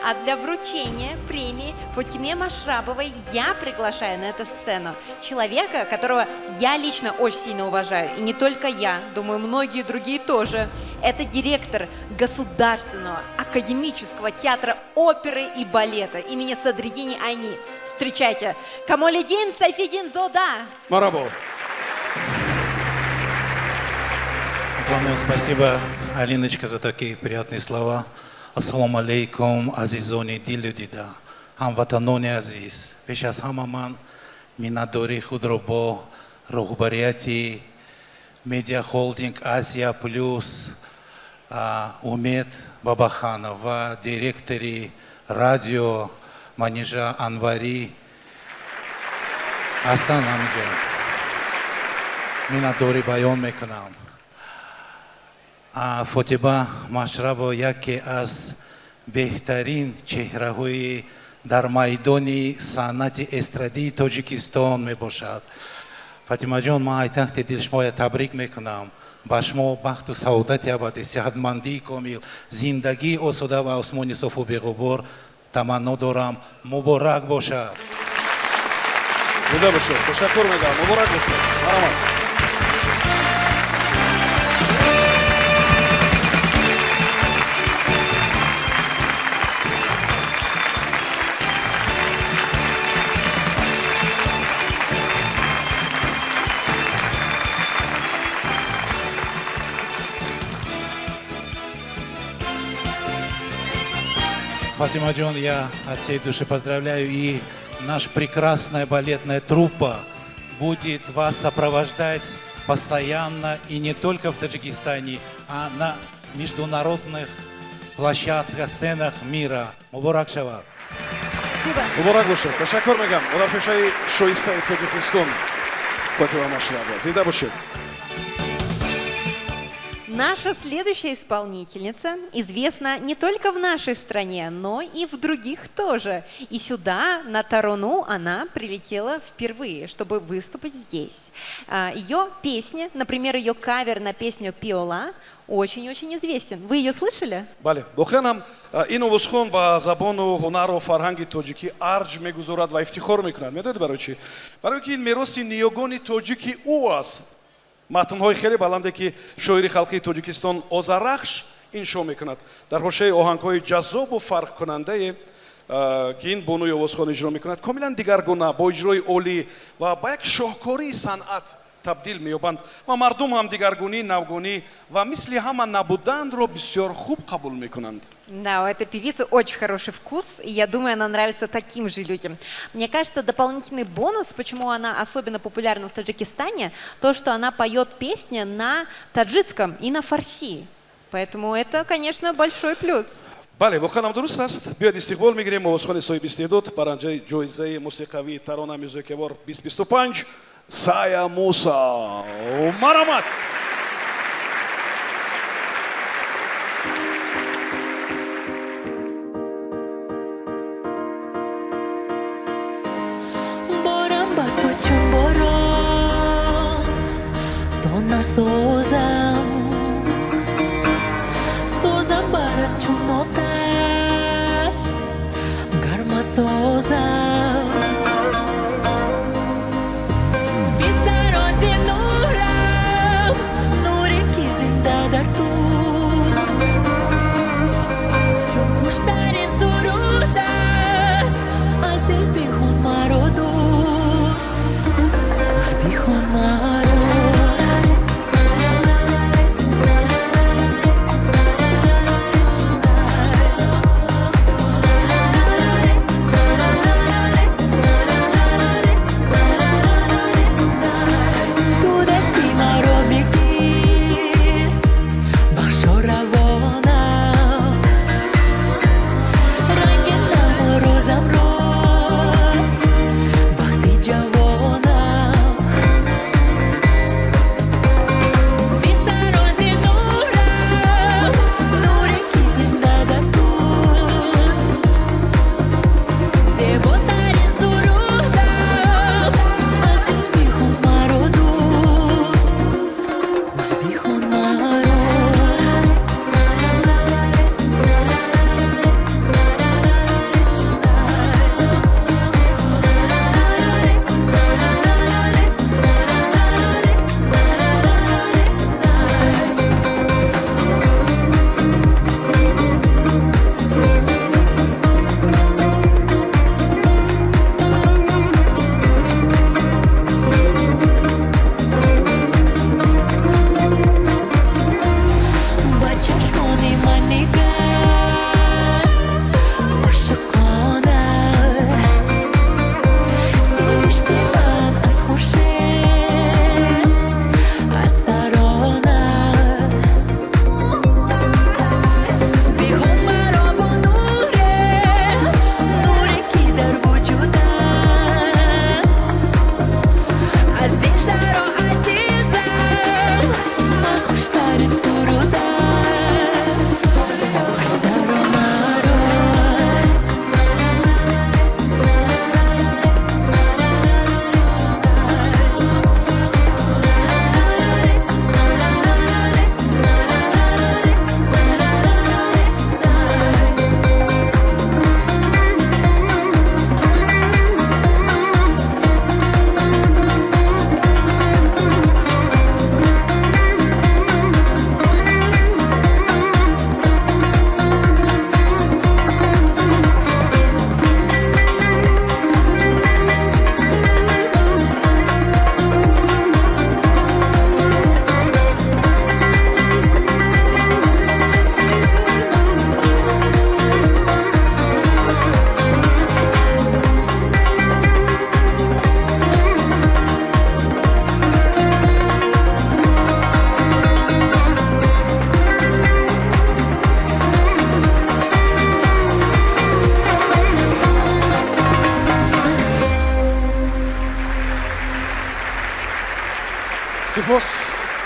А для вручения премии Фатиме Машрабовой я приглашаю на эту сцену человека, которого я лично очень сильно уважаю. И не только я, думаю, многие другие тоже. Это директор Государственного академического театра оперы и балета имени Садриддини Айни. Встречайте, Камолиддин Сайфиддин Зода. Марабо. Огромное спасибо, Алиночка, за такие приятные слова. Ассаламу алейкум, азизони дилу дида, ҳамватанони азиз. Пеш аз ҳама ман миннатдории худро бо роҳбарияти Медиа Холдинг Азия Плюс, Умед Бабаханов ва директори радио Манижа Анвари ҳастанд ҳаминҷо миннатдорӣ баён мекунам. Фотима Машрабова яке аз беҳтарин чеҳраҳои дар майдони санъати эстрадии Тоҷикистон мебошад. Фатимаҷон, ман ай тахти дил шумоя табрик мекунам. ба шумо бахту саодати абадӣ, сеҳатмандии комил, зиндагии осуда ва осмони софу беғубор таманно дорам. Муборак бошад. Зинда бошед. Ташаккур мегӯям. Муборак бошед. Маромад. Фатима Джон, я от всей души поздравляю, и наша прекрасная балетная труппа будет вас сопровождать постоянно, и не только в Таджикистане, а на международных площадках, сценах мира. Муборак шавад. Муборак бошед. Ташаккур мегӯям. Одарпешаи шоистаи Тоҷикистон Фатима Машрабова. Зинда бошед. Наша следующая исполнительница известна не только в нашей стране, но и в других тоже. И сюда, на Тарону, она прилетела впервые, чтобы выступить здесь. Ее песня, например, ее кавер на песню «Пиола» очень-очень известен. Вы ее слышали? Бале. Бохенам ин овозхон ба забону ҳунару фарҳанги тоҷикӣ арҷ мегузорад ва ифтихор мекунад. Медонед барои чӣ? Барои ки ин мероси ниёгони тоҷики ӯ аст. матнҳои хеле баланде ки шоири халқии Тоҷикистон Озарахш иншо мекунад. Дар ҳошияи оҳангҳои ҷаззобу фарқкунандае ки ин бонуи овозхон иҷро мекунад, комилан дигаргуна бо иҷрои олӣ ва ба як шоҳкории санъат табдил меёбанд ва мардум ҳам дигаргунӣ, навгунӣ ва мисли ҳама набудандро бисёр хуб қабул мекунанд. Да, у этой певицы очень хороший вкус, и я думаю, она нравится таким же людям. Мне кажется, дополнительный бонус, почему она особенно популярна в Таджикистане, то, что она поет песни на таджикском и на фарси. Поэтому это, конечно, большой плюс. бале, воханам дуруст аст. Биёед истиқбол мегирем овозхони соҳиби истеъдод, баранҷаи ҷоизаи мусиқавии тарона музыкавор 2025 Сая Муса. Маромад. Созам, созам барат чун оташ, гармат созам. Бисарози нурам, нуре ки зинда дар туст. Чун хуштарин сурудат, аз дил бихон маро дуст. Хуш бихон маро. سپاس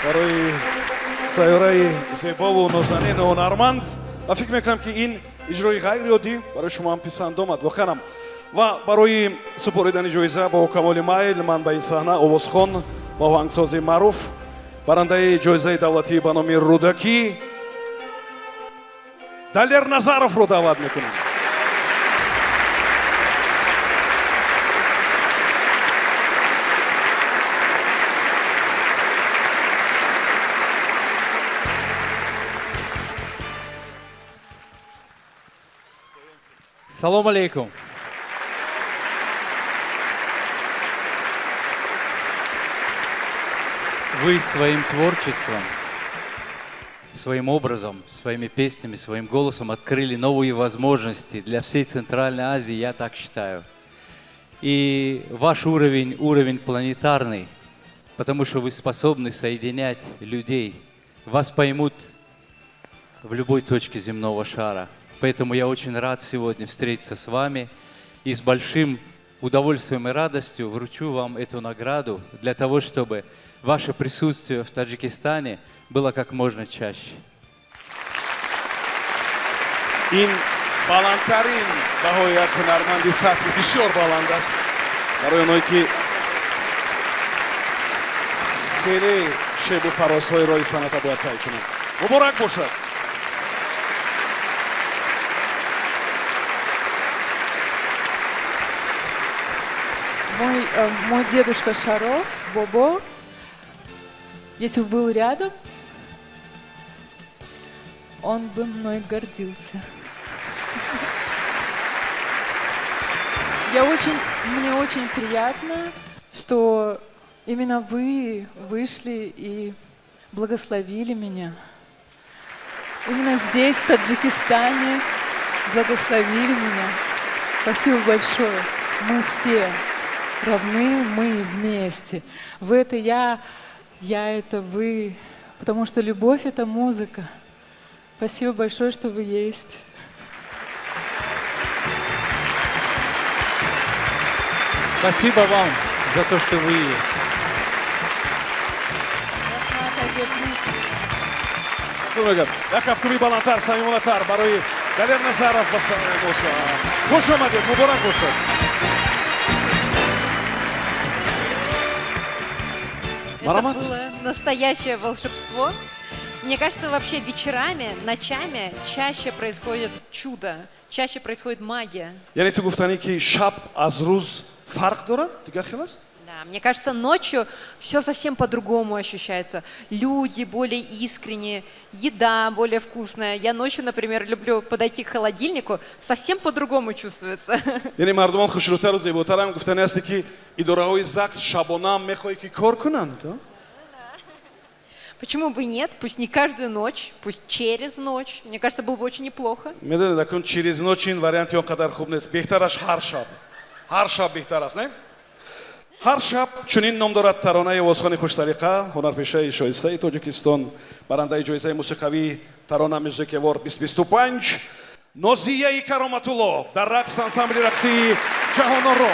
برای سیاره زیبا و نازنین و هنرمند و فکر میکنم که این اجرای غیر عادی برای شما هم پسند آمد واقعا. و برای سپردن جایزه با کمال میل من به این صحنه آوازخوان و آهنگساز معروف برنده جایزه دولتی به نام رودکی دلیر نظرов رو دعوت میکنم. Салом алейкум. Вы своим творчеством, своим образом, своими песнями, своим голосом открыли новые возможности для всей Центральной Азии, я так считаю. И ваш уровень, уровень планетарный, потому что вы способны соединять людей. Вас поймут в любой точке земного шара. Поэтому я очень рад сегодня встретиться с вами и с большим удовольствием и радостью вручу вам эту награду для того, чтобы ваше присутствие в Таджикистане было как можно чаще. این بالاترین بهای یک هنرمندی سطح بسیار بلند است برای اونایی که خیلی شیب و فرازهای راه صنعت باید طی کنند. مبارک باشد. Мой дедушка Шаров, Бобо, если бы был рядом, он бы мной гордился. Мне очень приятно, что именно вы вышли и благословили меня. Именно здесь, в Таджикистане, благословили меня. Спасибо большое. Мы все равны, мы вместе. Вы это я это вы. Потому что любовь — это музыка. Спасибо большое, что вы есть. Спасибо вам за то, что вы есть. یک افکاری بالاتر صمیمانه‌تر برای دلیر نظرов و موسا. خوش آمدید. مبارک باشد. Это было настоящее волшебство. Мне кажется, вообще вечерами, ночами чаще происходит чудо, чаще происходит магия. یعنی تو گفتنی که شب از روز فرق دارد؟ دیگه خیلی است؟ Да, мне кажется, ночью все совсем по-другому ощущается. Люди более искренние, еда более вкусная. Я ночью, например, люблю подойти к холодильнику, совсем по-другому чувствуется. یعنی مردمان خوش‌روتر و زیباتر هم گفتنی است که اداره‌های زکس شبانه هم می‌خوای که کار کنند. Почему бы и нет? Пусть не каждую ночь, пусть через ночь. Мне кажется, было бы очень неплохо. می‌دونید اکنون через ночь این وریانتی آنقدر خوب نیست. بهترش هر شب. هر شب بهتر است، نه؟ هر شب چنین نام دارد ترانه آوازخوان خوش‌طریقه هنرپیشه شایسته تاجیکستان برنده جایزه موسیقوی ترانه میوزیک اوارد 2025 نازیه کرامت‌الله در رقص انسامبل رقصی جهان‌آرا.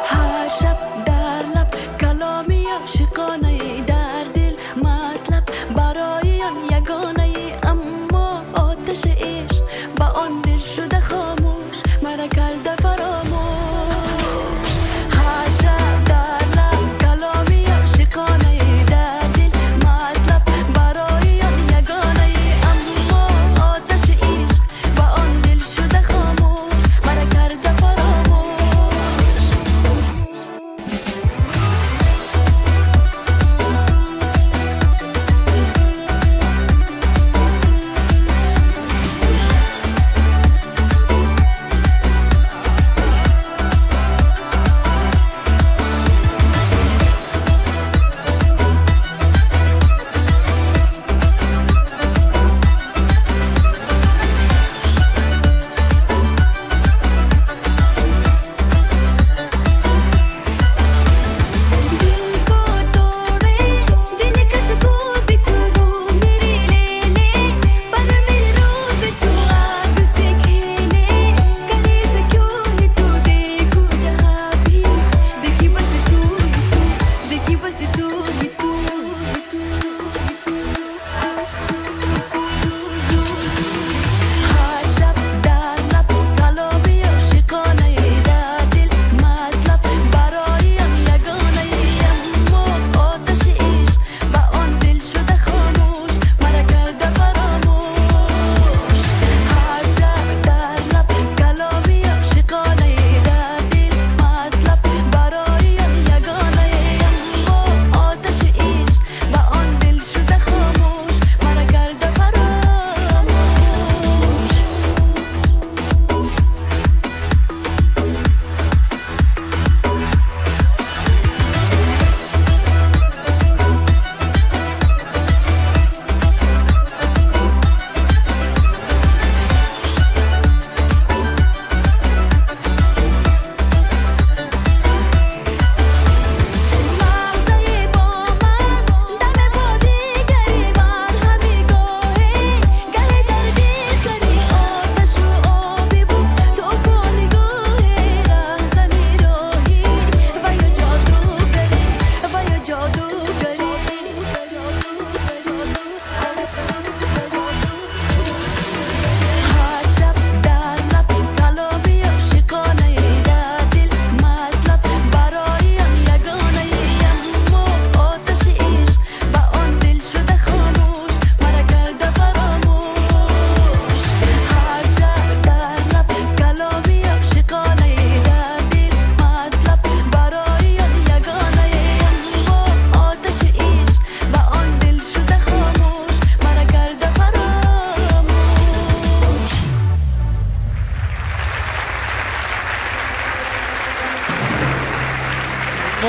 هر شب در لب کلامی عاشقانه در دل مطلب برای آن یگانه اما آتش عشق با آن دل شده خاموش مرا کرده فراموش هر شب در لب کلامی عاشقانه در دل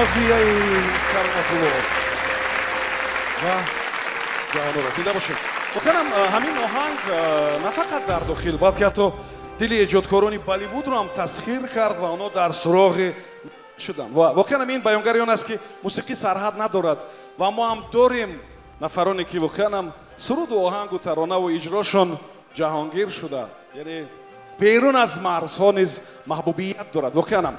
нозияи карматулло ва ҷавонора зинда бошед. Боканам ҳамин оҳанг на фақат дар дохил, балки ҳатто дили эҷодкорони Болливудро ҳам тасхир кард ва онҳо дар суроғи шуданд. Ва воқеан ин баёнгари он аст ки мусиқӣ сарҳад надорад ва мо ҳам дорем нафароне ки воқеан суруду оҳангу таронаву иҷрошон ҷаҳонгир шуда, яъне берун аз марзҳо низ маҳбубият дорад воқеан.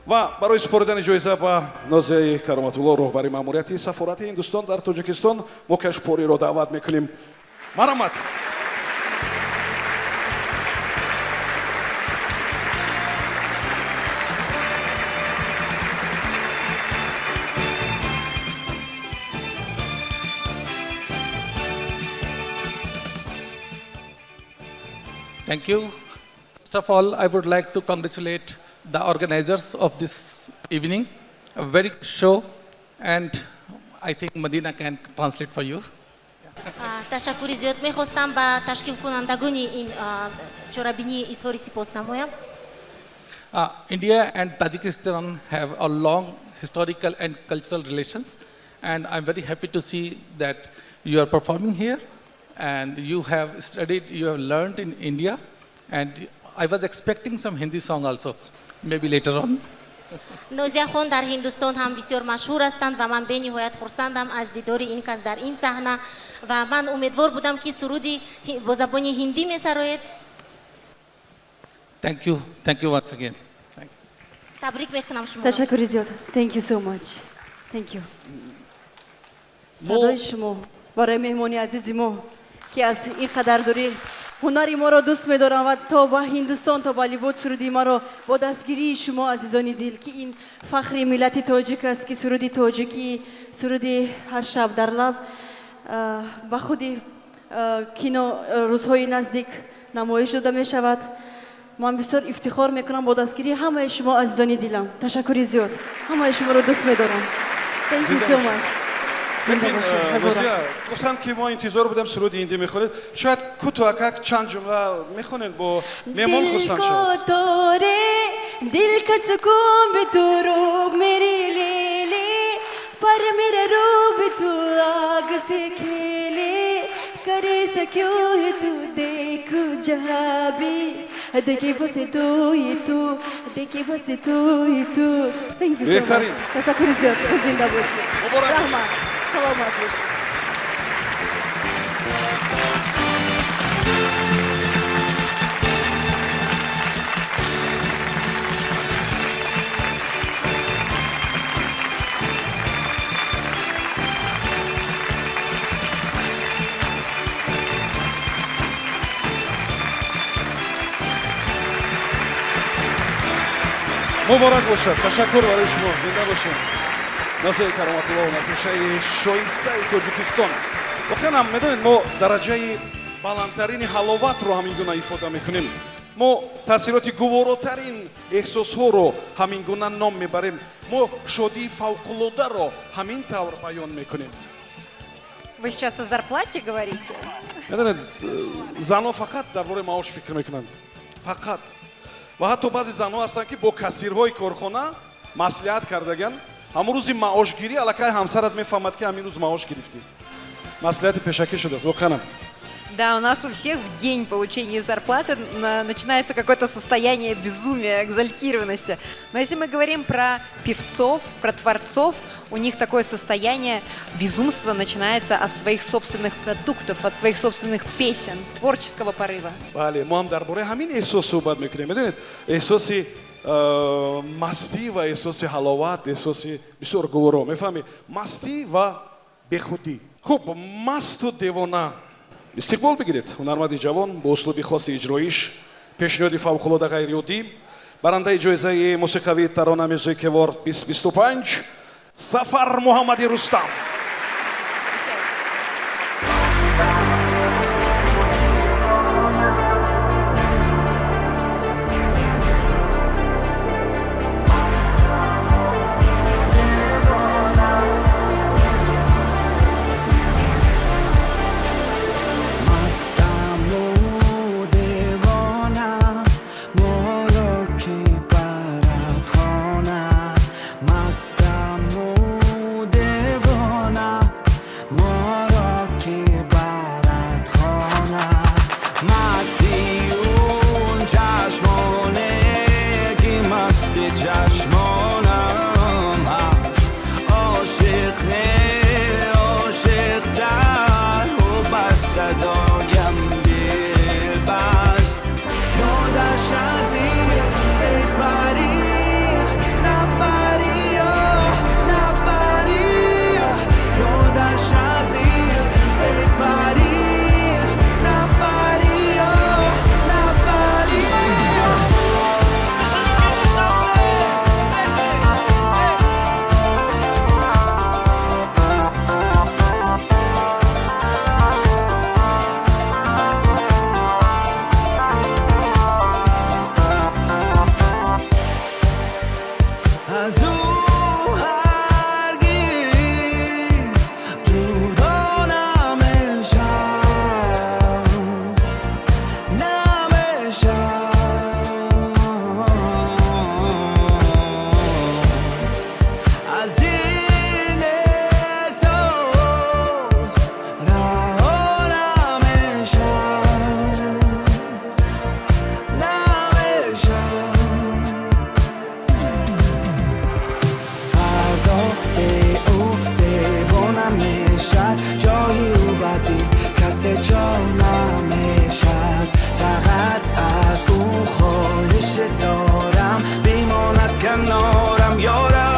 ва барои супоридани ҷоиза ба нозияи кароматулло роҳбари маъмурияти сафорати ҳиндустон дар тоҷикистон мо кашпориро даъват мекунем. марамат. Thank you. First of all, I would like to congratulate the organizers of this evening. A very good show, and I think Madina can translate for you. ташаккури зиёд мехостам ба ташкилкунандагони ин чорабинии изҳори сипос намоям. India and Tajikistan have a long historical and cultural relations, and I'm very happy to see that you are performing here, and you have studied, you have learned in India, and I was expecting some Hindi song also, maybe later on. нозияхон дар ҳиндустон ҳам бисёр машҳур ҳастанд ва ман бениҳоят хурсандам аз дидори ин кас дар ин саҳна ва ман умедвор будам ки суруди бо забони ҳиндӣ месароед. Thank you once again. Thanks. табрик мекунам шумо. ташаккури зиёд. Thank you so much. Thank you. садои шумо барои меҳмони азизи мо ки аз ин қадар дурӣ ҳунари моро дӯст медорам ва то ба ҳиндустон то Болливуд суруди маро бо дастгирии шумо азизони дил ки ин фахри миллати тоҷик аст ки суруди тоҷикӣ суруди ҳар шаб дар лав ба худи кино рӯзҳои наздик намоиш дода мешавад. ман бисёр ифтихор мекунам бо дастгирии ҳамаи шумо азизони дилам. ташаккури зиёд. ҳамаи шуморо дӯст медорам. Thank you so much. гуфтам ки мо интизор будем суруди ҳиндӣ мехонед, шояд кӯтоҳакак чанд ҷумла мехонед бо меҳмон хурсанд шавад. दिल का सुकून भी तू रूप मेरी ले ले पर मेरा रूप भी तू आग से खेले करे सक्यों है तू देखो जहाँ भी देखे बस तू ही तू देखे बस तू ही तू. Thank you so much. तशक्कुर ज़ियाद. जिंदा बाशिए. रहमान. सलामत बाशिए. муборак бошад. ташаккур барои шумо. зинда бошед. нозияи кароматулло натошаи шоистаи тоҷикистон. воқеан медонед мо дараҷаи баландтарини ҳаловатро ҳамин гуна ифода мекунем. мо таъсироти гуворотарин эҳсосҳоро ҳамин гуна ном мебарем. мо шодии фавқулодаро ҳамин тавр баён мекунем. Вы сейчас о зарплате говорите? медонед занҳо фақат дар бораи маош фикр мекунанд. фақат. ва ҳатто баъзе занҳо ҳастанд ки бо кассирҳои корхона маслиҳат кардаган. ҳамон рӯзи маошгирӣ аллакай ҳамсарат мефаҳмад ки ҳамин рӯз маош гирифтӣ. маслиҳати пешакӣ шудааст. воқеан. Да, у нас у всех в день получения зарплаты начинается какое-то состояние безумия, экзальтированности. Но если мы говорим про певцов, про творцов, у них такое состояние безумства начинается от своих собственных продуктов, от своих собственных песен, творческого порыва. бале мо ҳам дар бораи ҳамин эҳсос суҳбат мекунем. медонед эҳсоси мастӣ ва эҳсоси ҳаловат, эҳсоси бисёр гуворо мефаҳмед, мастӣ ва бехудӣ. хуб, масту девона. истиқбол бигиред ҳунарманди ҷавон бо услуби хоси иҷроиш, пешниҳоди фавқулода ғайриоддӣ, барандаи ҷоизаи мусиқавии тарона Music Award 2025 Сафар Муҳаммади Рустам. مستم که برد خانم مستی اون چشمانه که مست چشمانم هست عاشق نه عاشق در و بر صدایم دل بست یادش از این ای پری نبری نبری یادش از این ای پری نبری نبری از او هرگز جدا نمیشم از این احساس رها نمیشم فردا به او زبانم میشد جای او بدی کسی جا نمیشد فقط از او خواهش دارم بماند کنارم یارم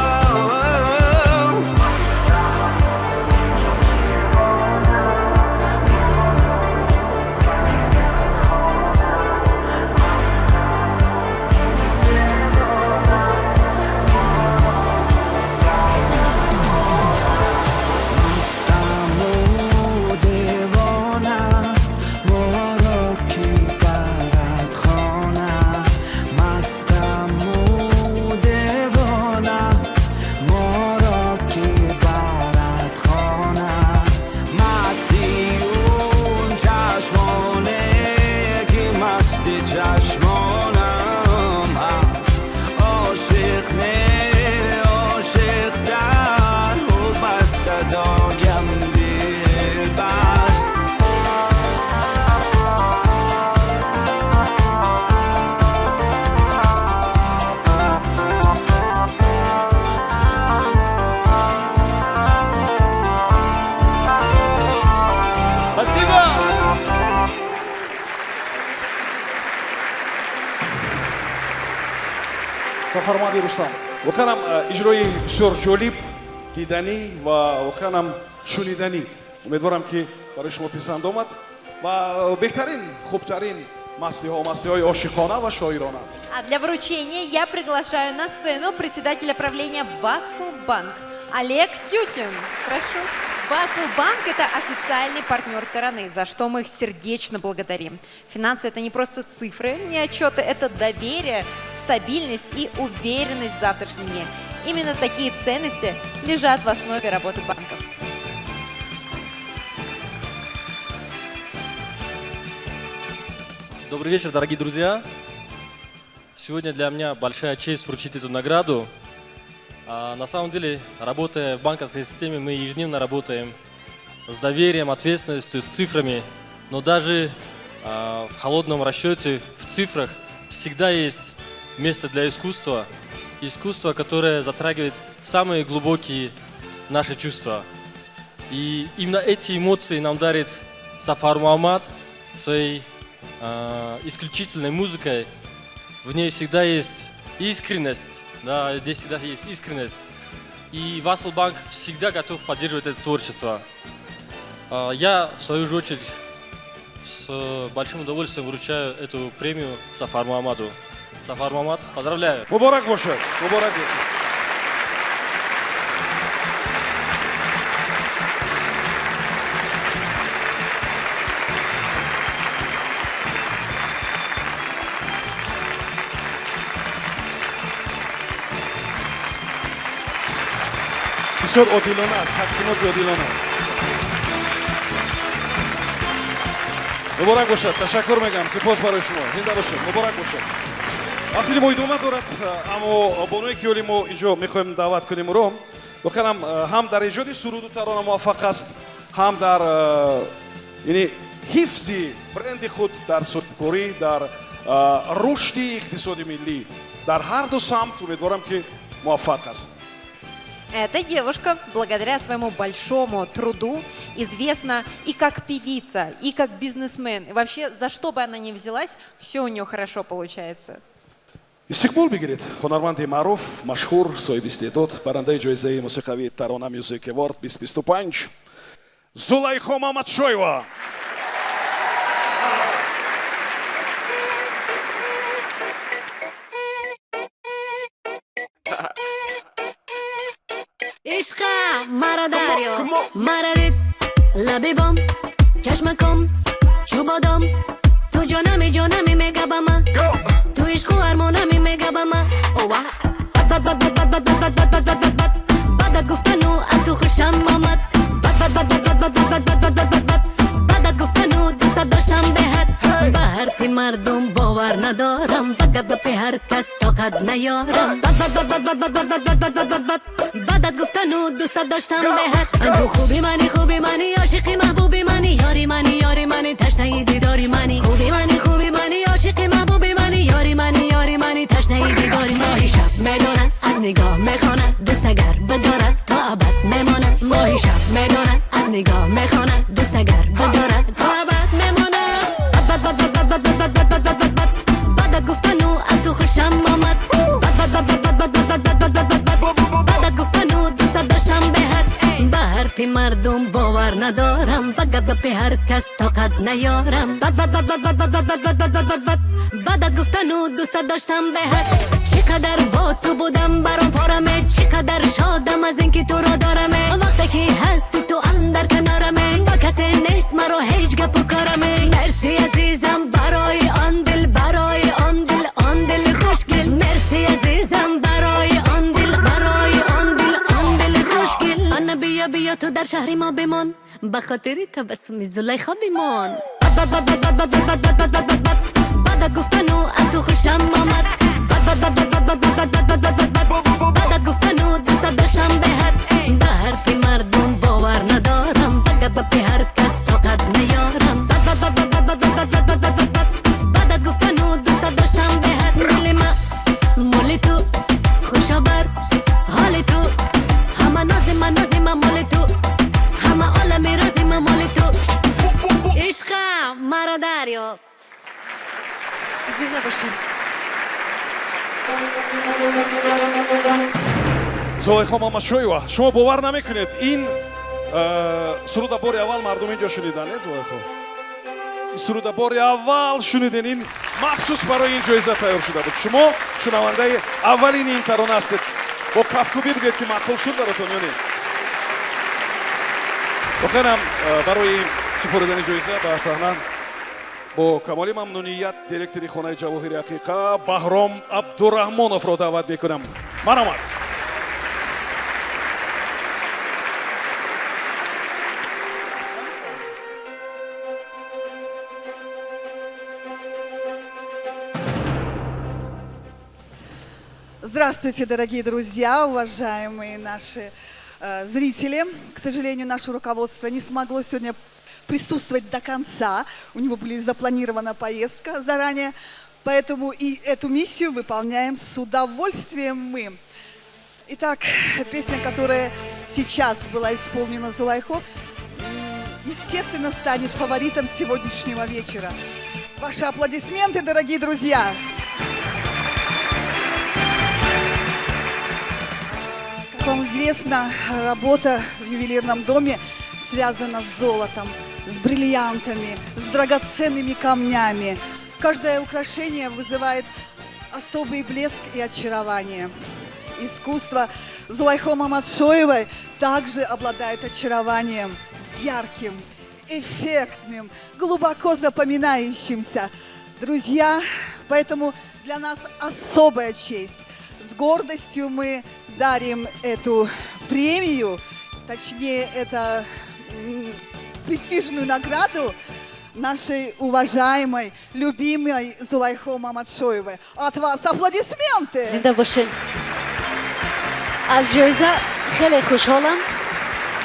چشمانم هست عاشق نه عاشق در و بر صدایم دل بست Спасибо! сафарманди рустам воханам иҷрои бисёр ҷолиб диданӣ ва воханам шуниданӣ умедворам ки барои шумо писанд омад ва беҳтарин хубтарин мастиҳои ошиқона ва шоирона. А для вручения я приглашаю на сцену председателя правления Вассельбанк Олег Тютин. Прошу. Вассельбанк – это официальный партнер Тараны, за что мы их сердечно благодарим. Финансы – это не просто цифры, не отчеты, это доверие, стабильность и уверенность в завтрашнем дне. Именно такие ценности лежат в основе работы банков. Добрый вечер, дорогие друзья. Сегодня для меня большая честь вручить эту награду. На самом деле, работая в банковской системе, мы ежедневно работаем с доверием, ответственностью, с цифрами. Но даже в холодном расчете, в цифрах всегда есть место для искусства. Искусство, которое затрагивает самые глубокие наши чувства. И именно эти эмоции нам дарит Сафар Муаммад своей исключительной музыкой. В ней всегда есть искренность. Да, здесь всегда есть искренность. И Вассельбанк всегда готов поддерживать это творчество. Я, в свою же очередь, с большим удовольствием вручаю эту премию Сафар Муаммаду. Сафар Муаммад, поздравляю! Мубарак бошад! Мубарак бошад! بسیار عادلانه است، تقسیمات عادلانه است. مبارک باشد. تشکر میگم. سپاس برای شما. زنده باشید. مبارک باشد. وقتی ما ادامه دارد، اما بانوی که ما اینجا میخوایم دعوت کنیم رو بخوام هم در ایجاد سرود و ترانه موفق است، ҳам дар яъне ҳифзи бренди худ дар сурфкорӣ дар рушди иқтисоди миллӣ дар ҳар ду самт умедворам ки муваффақ аст. Эта девушка, благодаря своему большому труду, известна и как певица, и как бизнесмен. И вообще, за что бы она ни взялась, все у нее хорошо получается. истиқбол бигиред ҳунарманди маъруф машҳур соҳиби истеъдод барандаи ҷоизаи мусиқавии тарона Music Award 2025 Зулайхо Мамадшоева. عشقم مرا دریا مرا دید لبی بام چشمکم چوبادم تو جانمی میگه با من تو عشق و ارمانمی میگه با من اوه بدت گفتن و از تو خوشم آمد بدت گفتن و دوست داشتم بهت به حرفی مردم باور ندارم به هر کس طاقت نیارم بدت گفتن و دوست داشتم بهت تو خوبی منی عاشقی محبوبی منی یاری منی تشنه دیداری منی خوبی منی عاشقی محبوبی منی یاری منی تشنه دیداری ماهی شب میدونه از نگاه میخونه دوست اگر بداره تا ابد میمونه ماهی شب میدونه از نگاه میخونه دوست اگر بداره تا ابد میمونه بدت گفتن و از تو خوشم آمد بدت گفتن و دوست داشتم بهت به حرفی مردم باور ندارم به هر کس طاقت نیارم بدت گفتن و دوست داشتم بهت چقدر با تو بودم برام پارمه چقدر شادم از اینکه تو رو دارمه وقتی که هستی تو اندر کنارمه با کسی نیست مرا هیچ گپ و کارمه مرسی عزیزم برای آن دل خوشگل مرسی عزیزم برای آن دل خوشگل آنا بیا تو در شهر ما بمان به خاطری تبسم زلیخا بمان بدت گفتن و از تو خوشم آمد بدت گفتن و دوست داشتم بهت به حرفی مردم باور ندارم به هر کس طاقت نیارم بدت گفتن و دوست داشتم بهت دل ما مال تو خوشابر حال تو همه نازی من مال تو همه عالم رازی من مال تو عشقم مرا دریا زنده باشین. Зулайхо Мамадшоева, шумо бовар намекунед ин суруда бори аввал мардум инҷо шунидан, не Зулайхо? суруда бори аввал шуниден, ин махсус барои ин ҷоиза тайёр шуда буд. Шумо шунавандаи аввалини ин тарона ҳастед. Бо кафкубӣ бигӯед ки маъқул шуд баротон ё не? охирам барои супоридани ҷоиза ба саҳна бо камоли мамнуният директори хонаи ҷавоҳири ҳақиқа Баҳром Абдураҳмоновро даъват мекунам. Марҳамат. Здравствуйте, дорогие друзья, уважаемые наши зрители. К сожалению, наше руководство не смогло сегодня присутствовать до конца. У него была запланирована поездка заранее, поэтому и эту миссию выполняем с удовольствием мы. Итак, песня, которая сейчас была исполнена Зулайхо, естественно, станет фаворитом сегодняшнего вечера. Ваши аплодисменты, дорогие друзья! Как вам известно, работа в ювелирном доме связана с золотом, с бриллиантами, с драгоценными камнями. Каждое украшение вызывает особый блеск и очарование. Искусство Зулайхо Мамадшоевой также обладает очарованием, ярким, эффектным, глубоко запоминающимся. Друзья, поэтому для нас особая честь. С гордостью мы дарим эту премию, точнее, это престижную награду нашей уважаемой, любимой Зулайхо Мамадшоевой. От вас аплодисменты! زنده باشین. از جایزه خیلی خوشحالم،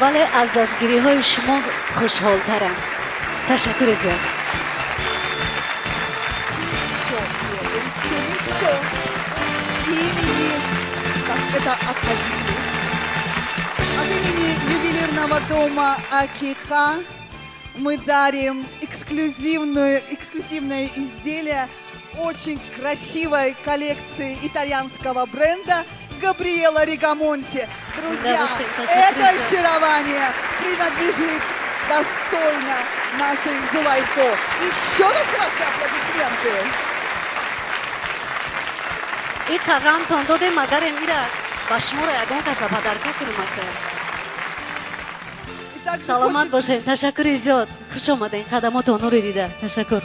ولی از دستگیری های شما خوشحالترم. تشکر زیاد. Еще не все. Это от имени ювелирного дома Акиха мы дарим эксклюзивное изделие очень красивой коллекции итальянского бренда Габриэла Ригамонти. Друзья, это очарование принадлежит достойно нашей Зулайхо. Еще раз ваши аплодисменты. این خرم تانداد مادرم میره باشمور ادون که زبادرکو کرمکه. سلامت باشین. تشکر زیاد. خوش آمدین. خدماتتون رو دیده. تشکر.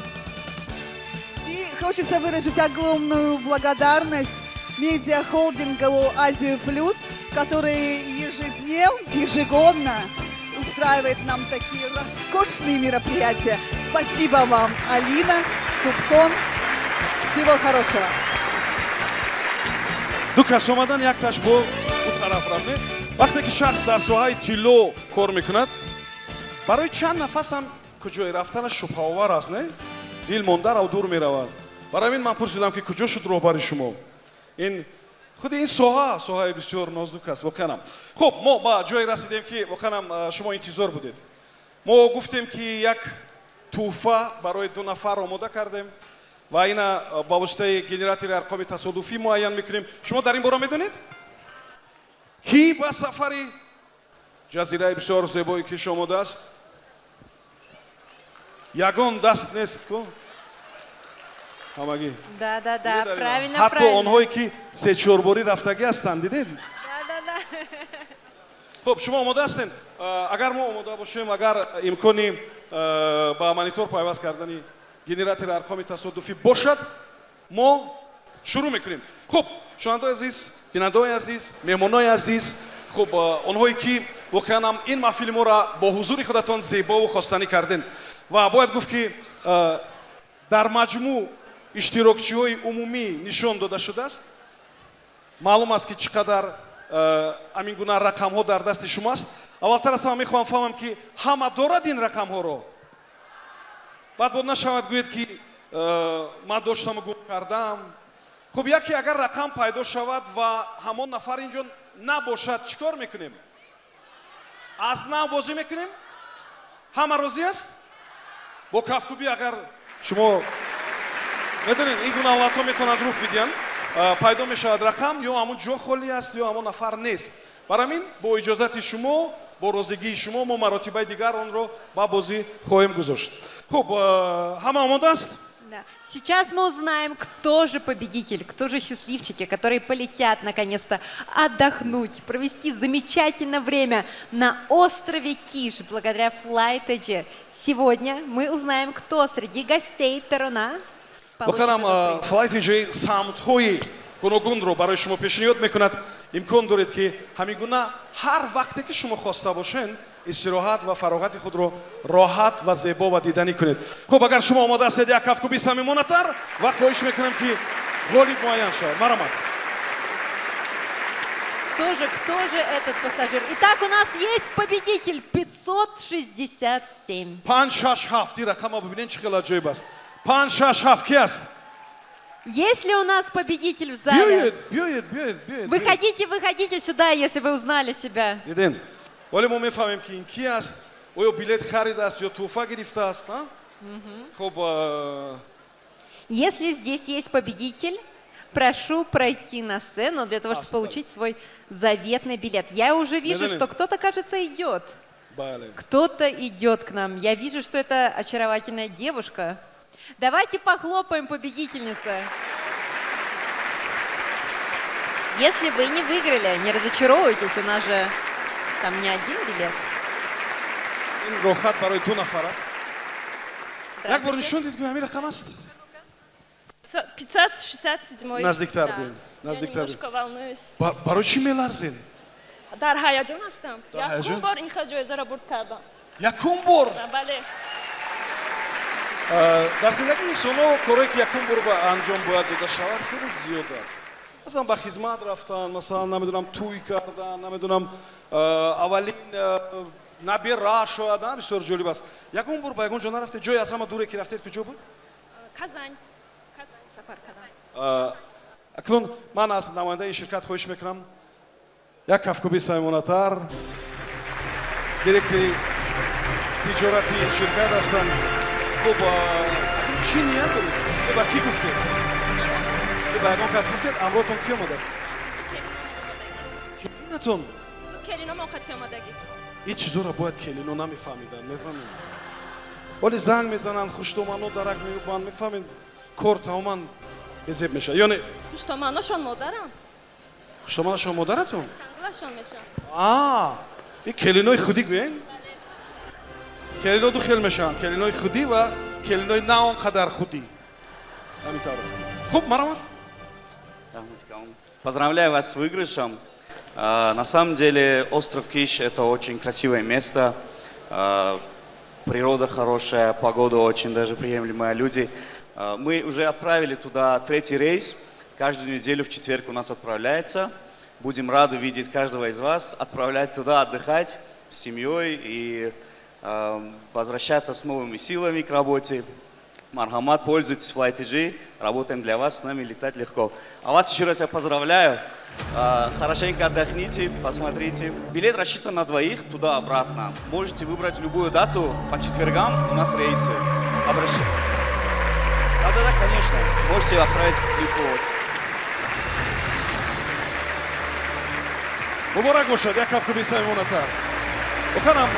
И хочется выразить огромную благодарность медиахолдингу «Азию Плюс», который ежегодно устраивает нам такие роскошные мероприятия. Спасибо вам, Алина, Субкон. Всего хорошего. ду кас омадан як таш бо у тараф рафне вақте ки шахс дар соҳаи тилло кор мекунад барои чанд нафас ҳам куҷое рафтанаш шубҳаовар аст не дил мондарав дур меравад барои ин ман пурсидам ки куҷо шуд роҳбари шумо ин худи ин соҳаи бисёр нозук аст воқеанам хуб мо ба ҷое расидем ки воқеанам шумо интизор будед мо гуфтем ки як тӯҳфа барои ду нафар омода кардем ва ина ба воситаи генератори арқоми тасодуфӣ муайян мекунем шумо дар ин бора медонед ки ба сафари ҷазираи бисёр зебои киш омодааст ягон даст нест ку ҳамагӣ Да, правильно, ҳатто правильно. онҳое ки се-чорборӣ рафтагӣ ҳастанд дидед хуб шумо омода ҳастед агар мо омода бошем агар имкони ба монитор пайваст кардани генератори арқоми тасодуфӣ бошад мо шурӯъ мекунем хуб шунавандаои азиз бинандаои азиз меҳмонои азиз хуб онҳое ки воқеанам ин маҳфили моро бо ҳузури худатон зебову хостанӣ карден ва бояд гуфт ки дар маҷмӯъ иштирокчиҳои умумӣ нишон дода шудааст маълум аст ки чӣ қадар ҳамин гуна рақамҳо дар дасти шумоаст аввалтар аз ҳама мехоҳам фаҳмам ки ҳама дорад ин рақамҳоро баъд бод нашавад гӯед ки ман доштаму гум кардам хуб яке агар рақам пайдо шавад ва ҳамон нафар инҷо набошад чӣ кор мекунем аз нав бозӣ мекунем ҳама розӣ аст бо кафкубӣ агар шумо медонед ин гуна ҳолатҳо метавонанд рух бидиҳанд пайдо мешавад рақам ё ҳамон ҷо холӣ аст ё ҳамон нафар нест барои ҳамин бо иҷозати шумо бо розигии шумо мо маротибаи дигар онро ба бозӣ хоҳем гузошт хуб ҳама омода аст Да. Сейчас мы узнаем, кто же победитель, кто же счастливчики, которые полетят наконец-то отдохнуть, провести замечательное время на острове Киш благодаря FlightEdge. Сегодня мы узнаем, кто среди гостей Тарона получит воқеанам этот приз. FlightEdge самтҳои гуногунро барои шумо пешниҳод мекунад имкон доред ки ҳамин гуна ҳар вақте ки шумо хоста бошед истироҳат ва фароғати худро роҳат ва зебо ва диданӣ кунед хуб агар шумо омода ҳастед як кафкуби самимонатар ва хоҳиш мекунам ки ғолиб муайян шавад марамат Кто же этот пассажир? Итак, у нас есть победитель 567. 567 ин рақама бибинед чӣ қадar ҷоиб аст 567 ки аст Есть ли у нас победитель в зале? биёед Выходите сюда, если вы узнали себя. диден вале мо мефаҳмем ки ин ки аст оё билет харидааст ё тӯҳфа гирифтааст хуб Если здесь есть победитель, прошу пройти на сцену для того, чтобы получить свой заветный билет. Я уже вижу, что кто-то, кажется, идет. Кто-то идет к нам. Я вижу, что это очаровательная девушка. Давайте похлопаем победительнице. Если вы не выиграли, не разочаровывайтесь, у нас же там не один билет. ин роҳат барои ду нафар аст як бор нишон дид ки ҳамин рақам аст 567. наздиктар Да. биёед Я немножко волнуюсь. барои чӣ меларзед дар ҳаяҷон ҳастам. Дар Якум ҳаяҷон? бор ин хел ҷоизаро бурд кардам. якум бор Бале. дар зиндагии инсонҳо корое ки якум бор ба анҷом бояд дода шавад хеле зиёд аст масалан ба хизмат рафтан масалан намедонам тӯй кардан намедонам аввалин набира шояд бисёр ҷолиб аст. Ягон бор ба ягон ҷо нарафтед? ҷои аз ҳама дуре ки рафтед куҷо буд? Казань сафар кардам. акнун ман аз намояндаи ширкат хоҳиш мекунам як кафкоби самимонатар директори тиҷорати ширкат ҳастанд. хуб чӣ ният доред? ба кӣ гуфтед? ба ягон кас гуфтед? амротон кӣ омадад? келинатон? келино моқати омадагӣ. ин чизора бояд келино намефаҳмиданд, мефаҳмед? вале занг мезананд, хуштомано дарак меёбанд, мефаҳмед? кор тамоман ҳизеб мешавад. ё не хуштоманошон модарам. хуштоманашон модаратон? сангулашон мешавад. ин келинои худӣ гӯян? келино ду хел мешаванд. келинои худӣ ва келинои на он қадар худӣ. ҳамин тавр аст. хуб, марамат. Поздравляю вас с выигрышем. На самом деле остров Киш — это очень красивое место. Природа хорошая, погода очень даже приемлемая, люди. Мы уже отправили туда 3-й рейс. Каждую неделю в четверг у нас отправляется. Будем рады видеть каждого из вас, отправлять туда отдыхать с семьей и возвращаться с новыми силами к работе. Мархамат, пользуйтесь FlyTG, работаем для вас, с нами летать легко. А вас еще раз я поздравляю. Хорошенько отдохните, посмотрите. Билет рассчитан на двоих, туда-обратно. Можете выбрать любую дату, по четвергам у нас рейсы. Обращайтесь. Да, конечно. Можете отправить квиток. муборак бошад, як кафкоби самимонатар. оханам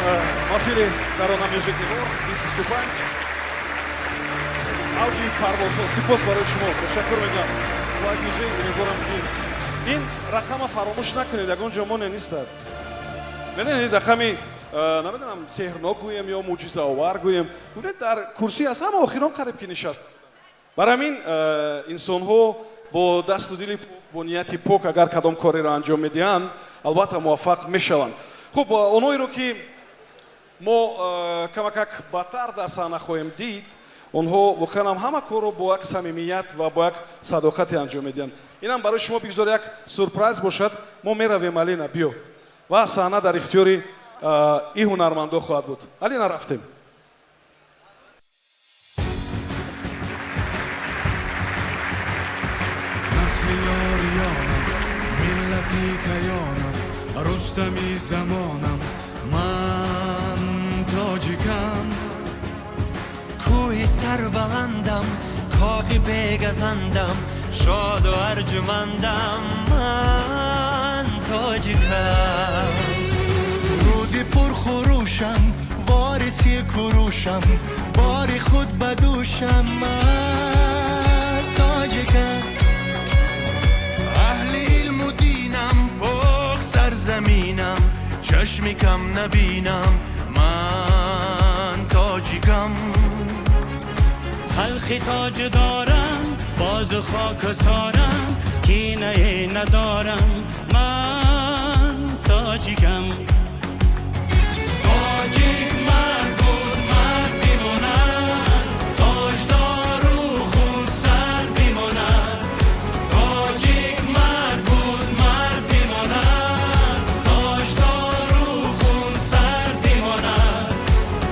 мафили дарона межекнемор, выступаем. авҷи парвозҳо сипос барои шумо. ташаккур мекунам. FlyTG, умедворам ки ин рақама фаромӯш накунед, ягон ҷо моне нестад. медонед рақами намедонам сеҳрнок гӯем ё мӯъҷизаовар гӯем. бубинед дар курсӣ аз ҳама охирон қариб ки нишаст. бар ҳамин инсонҳо бо дасту дили бо нияти пок агар кадом кореро анҷом медиҳанд албатта муваффақ мешаванд. хуб, онҳоеро ки мо камакак бадтар дар саҳна хоҳем дид, онҳо воқеан ҳама корро бо як самимият ва бо як садоқате анҷом медиҳанд. инам барои шумо бигзор як сурпрайз бошад. мо меравем алина, биё. ва саҳна дар ихтиёри ин ҳунармандо хоҳад буд. алина, рафтем. рустами замонам ман тоҷикам кӯҳи сарбаландам коғи бегазандам шоду арҷумандам ман тоҷикам руди пурхурушам вориси курушам бори худ ба душам ман тоҷикам аҳли илму динам пок сарзаминам чашми кам набинам ман тоҷикам خلقی تاج دارم باز خاکستارم کینه ندارم من تاجیکم تاجیک مرد بود مرد بیمونم تاجدار و خون سر بیمونم تاجیک مرد بود مرد بیمونم تاجدار و خون سر بیمونم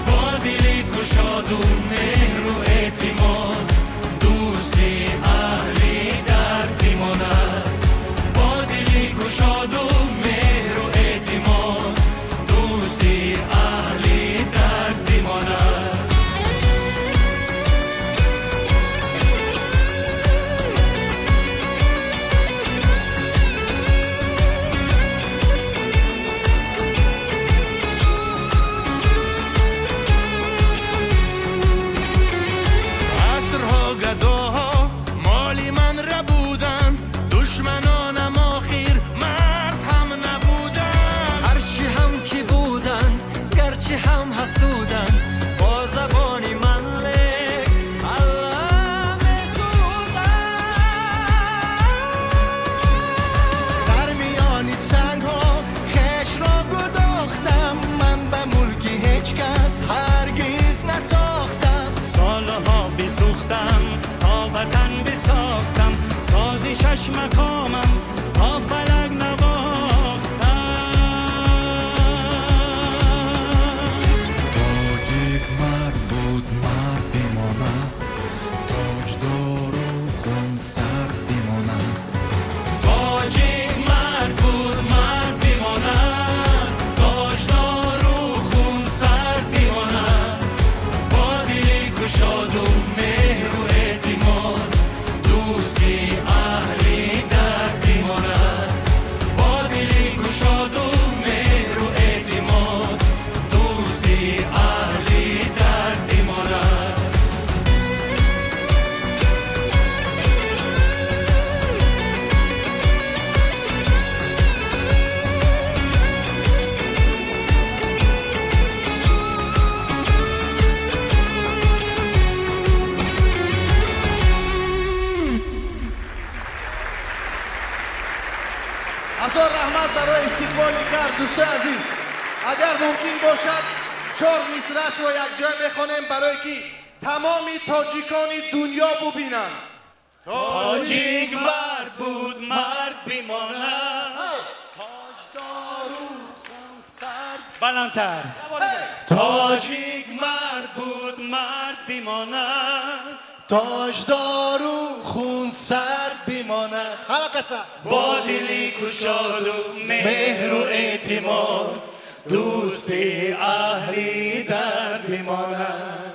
با دلی کشاد و مهر و اعتماد دوستی اهلی در بیماند با دلی گشاد و مهر و اعتماد دوستی اهلی در بیماند عصرها گداها مالی من را بودن دشمنانم آخر مرد هم نبودن هرچی هم کی بودند گرچه هم حسودند با زبانی من لک الله میسودند در میانی سنگ ها خش را گداختم من به ملکی هیچ کس هرگز نتاختم سالها بیسوختم تا وطن بساختم سازی شش مقامم تا فلک نواختم مرد بود مرد بماند تاجدار و خونسر بماند تاجیک مرد بود مرد بماند تاجدار و خونسر بماند با دلی گشاد و مهر و اعتماد دوستی اهلی درد بماند با دلی گشاد و مهر و اعتماد دوستی اهلی درد بماند هزار رحمت برای استقبال کرد. دوستان عزیز اگر ممکن باشد 4 مصرعش رو یک جای میخوانیم برای که تمامی تاجیکان دنیا ببینن. تاجیک مرد بود مرد بماند تاجدار و خونسر بلندتر تاجیک مرد بود مرد بماند تاجدار و خونسر بماند با دلی گشاد و مهر و اعتماد دوستی اهلی درد بماند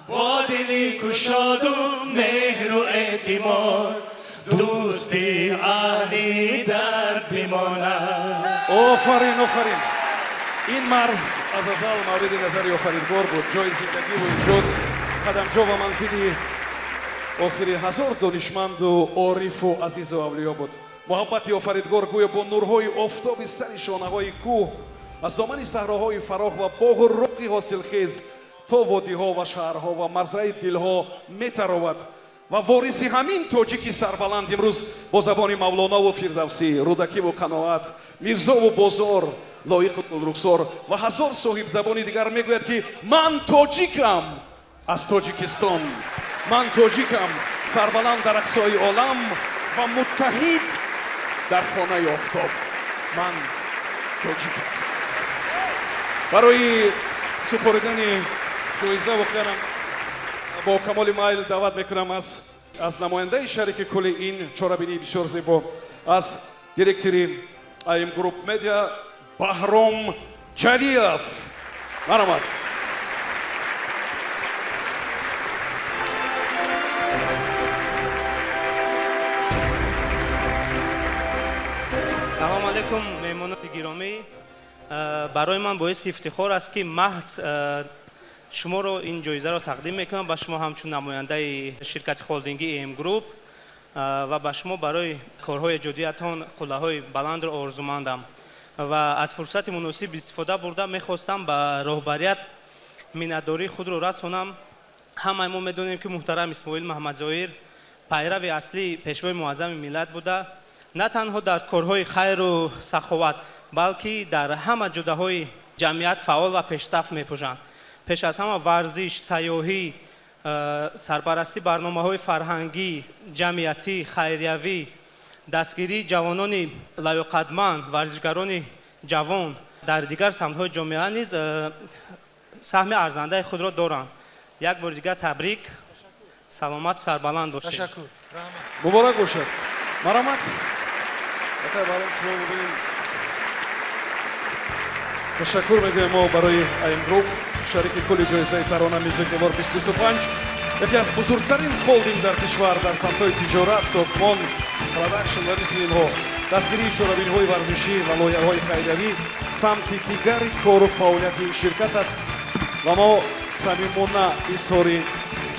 با دلی گشاد و مهر و اعتماد دوستی اهلی درد بماند. آفرین آفرین. این مرز از ازل مورد نظر آفریدگار بود. جای زندگی و وجود قدمجو و منزلی آخری هزار دانشمند و عارف و عزیز و اولیا بود. محبت آفریدگار گویا با نورهای آفتابی سر شانه‌های کوه از دامن صحراهای فراخ و باغ و رقی حاصلخیز تا وادی‌ها و شهرها و مرزهای دلها می‌تراود و وارث همین تاجیکی سربلند امروز با زبان مولانا و فردوسی، رودکی و قناعت، میرزا و بازار، لایق و گلرخسار و هزار صاحب زبانی دیگر میگوید که من تاجیکم از تاجیکستان، من تاجیکم سربلند در اقصای عالم و متحد در خانه آفتاب. من تاجیکم. برای سپردن جایزه واقعا با کمال میل دعوت میکنم از نماینده شریک کل این چهاربینی بسیار زیبا از دیرکتوری ایم گروپ مدیا بهرام جلیف. مرحمت. سلام علیکم مهمانان گرامی. برای من باعث افتخار است که محض شما رو این جایزه رو تقدیم میکنم به شما همچون نماینده شرکت هلدینگی ایم گروپ و به شما برای کارهای جدیتان قله‌های بلند رو آرزومندم و از فرصت مناسب استفاده برده میخواستم به رهبریت مینداری خود رو رسانم. همه ما میدونیم که محترم اسماعیل محمد ظاهر پیرو اصلی پیشوای معظم ملت بوده، نه تنها در کارهای خیر و سخاوت بلکه در همه جداهای جمعیت فعال و پیشرفت میپوشند. پیش از همه ورزش، سیاحی، سرپرستی برنامه‌های فرهنگی، جمعیتی، خیریوی، دستگیری جوانان لیاقتمند، ورزشکاران جوان در دیگر سمت‌های جامعه نیز سهم ارزنده خود را دارند. یک بار دیگر تبریک، سلامت و سربلند باشید. تشکر. مبارک باشد. مرحمت. بخیر برای شما بودیم. تشکر میگویم ما برای ایم گروپ شریک کل جایزه ترانه میوزیک اوارد 2025 یکی از بزرگترین هولدینگ در کشور در سمت‌های تجارت، ساختمان، پروداکشن و مثل اینها، دستگیری چهاربین‌های ورزشی و لایحه‌های خیریوی سمت دیگر کار و فعالیت این شرکت است و ما صمیمانه اظهار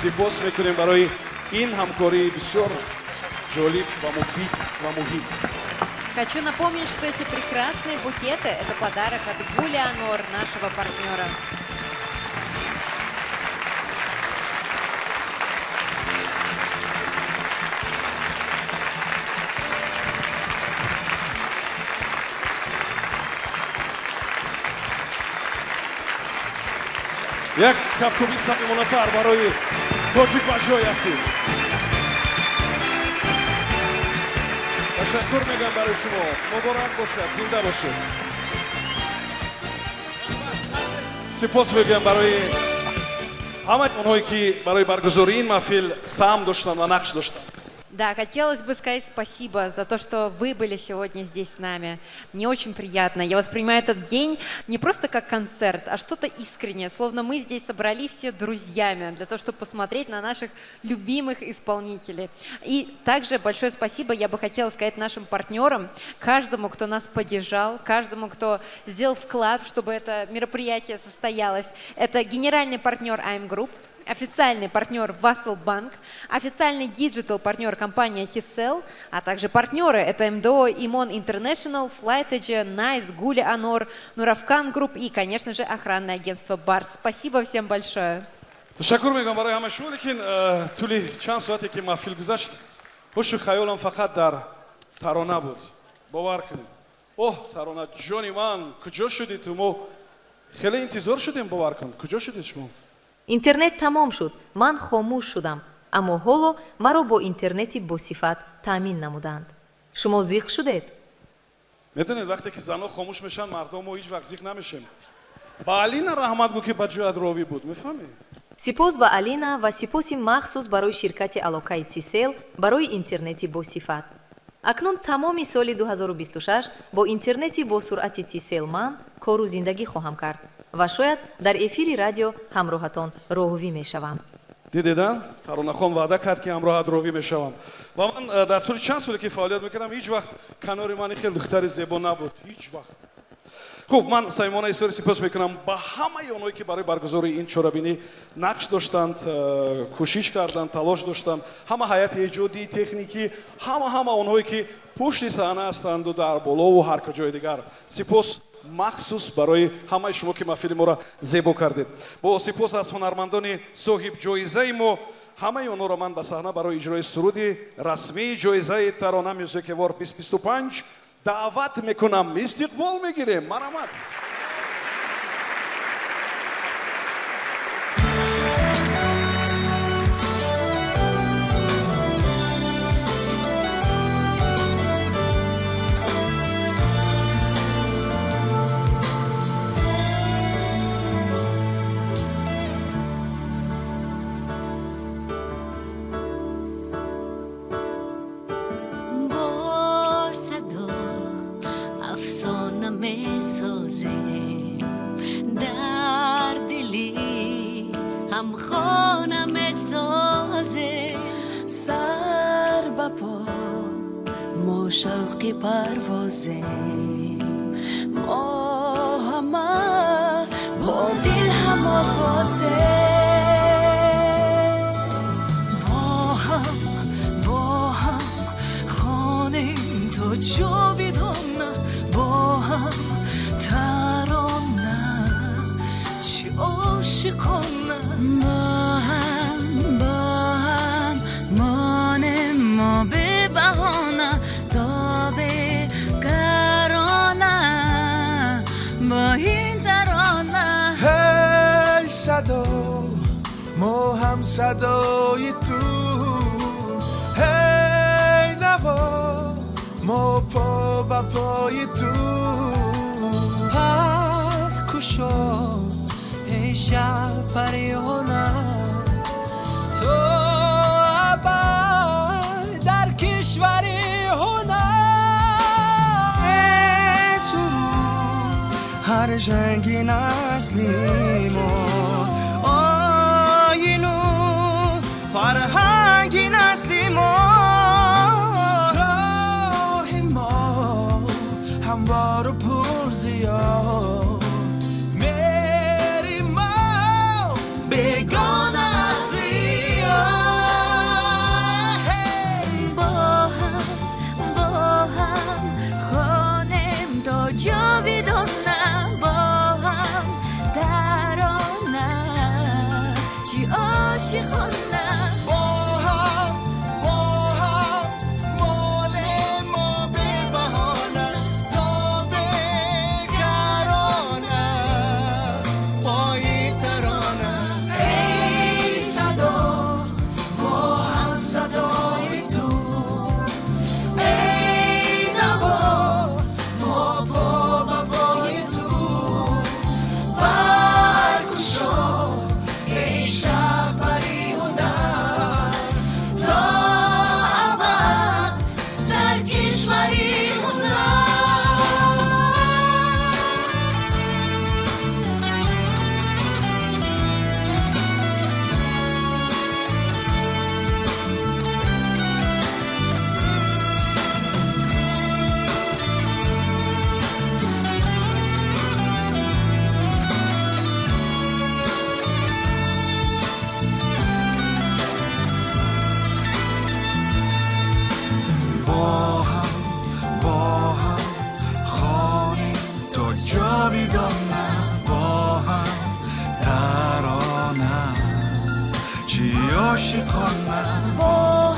سپاس میکنیم برای این همکاری بسیار جالب و مفید و مهم. Хочу напомнить, что эти прекрасные букеты – это подарок от Гулианор, нашего партнера. یک کپکوبی صمیمانه‌تر برای تاجیک بچه‌های هستید. تشکر میگم برای شما. مبارک باشد، زنده باشد. سپاس میگم برای ҳамаи онҳое ки барои баргузории ин маҳфил саҳм доштанд ва нақш доштанд. Да, хотелось бы сказать спасибо за то, что вы были сегодня здесь с нами. Мне очень приятно. Я воспринимаю этот день не просто как концерт, а что-то искреннее, словно мы здесь собрались все друзьями для того, чтобы посмотреть на наших любимых исполнителей. И также большое спасибо я бы хотела сказать нашим партнерам, каждому, кто нас поддержал, каждому, кто сделал вклад, чтобы это мероприятие состоялось. Это генеральный партнер IM Group, официальный партнер Vassal Bank, официальный диджитал-партнер компания T-Cell, а также партнеры это МДО, Имон International, FlightEdge, Nice, Гули Анор, Нуравкан Групп и, конечно же, охранное агентство Барс. Спасибо всем большое. ташаккур мегӯям барои ҳама шумо. лекин тӯли чанд соате ки маҳфил гузашт, ҳушу хаёлам фақат дар тарона буд. бовар кунед. оҳ, тарона ҷони ман, куҷо шудӣ ту? мо хеле интизор шудем. бовар кун, куҷо шудед шумо? интернет тамом шуд, ман хомӯш шудам, аммо ҳоло маро бо интернети босифат таъмин намуданд. шумо зиқ шудед? медонед вақте ки занҳо хомӯш мешаванд, мардон мо ҳеҷ вақт зиқ намешем. ба алина раҳмат гӯ ки ба ҷоят ровӣ буд, мефаҳмед? сипос ба алина ва сипоси махсус барои ширкати алоқаи T-Cell барои интернети босифат. акнун тамоми соли 2026 бо интернети бо суръати T-Cell ман кору зиндагӣ хоҳам кард ва шояд дар эфири радио ҳамроҳатон роҳувӣ мешавам. дидедан таронахон ваъда кард ки ҳамроҳат ровӣ мешавам. ва ман дар тӯли чанд соле ки фаъолият мекардам, ҳеҷ вақт канори ман хеле духтари зебо набуд. ҳеҷ вақт. хуб, ман самимона изҳори сипос мекунам ба ҳамаи онҳое ки барои баргузории ин чорабинӣ нақш доштанд, кӯшиш карданд, талош доштанд, ҳама ҳайати эҷодӣ, техникӣ, ҳама онҳое ки пушти саҳна ҳастанду дар болову ҳар куҷои дигар. сипос махсус барои ҳамаи шумо ки маҳфили моро зебо кардед. бо сипос аз ҳунармандони соҳиб-ҷоизаи мо, ҳамаи онҳоро ман ба саҳна барои иҷрои суруди расмии ҷоизаи Тарона Music Award 2025 даъват мекунам. истиқбол мегирем. марамат. شوقی پروازه ما همه با دل هم آوازه با هم خانیم تو جاویدانه با هم ترانه چی عاشقانه با هم مانیم ما به بهانه هی صدا ما هم صدای تو، هی نوا ما پا و پای تو، پرکشا ای شب پریانه تو ابد در کشوری هر جنگی نسلی ما آینو فرهنگی نسلی ما راه ما هموار و پرزیاد میری ما بگانه اصلی با هم خانم تا جاویدانه عاشقانه با هم مال ما به بهانه تا بگرانه پای ترانه ای صدا ما هم صدای تو، ای نوا ما با بقای تو، برکشا ای شب چی عاشقانه با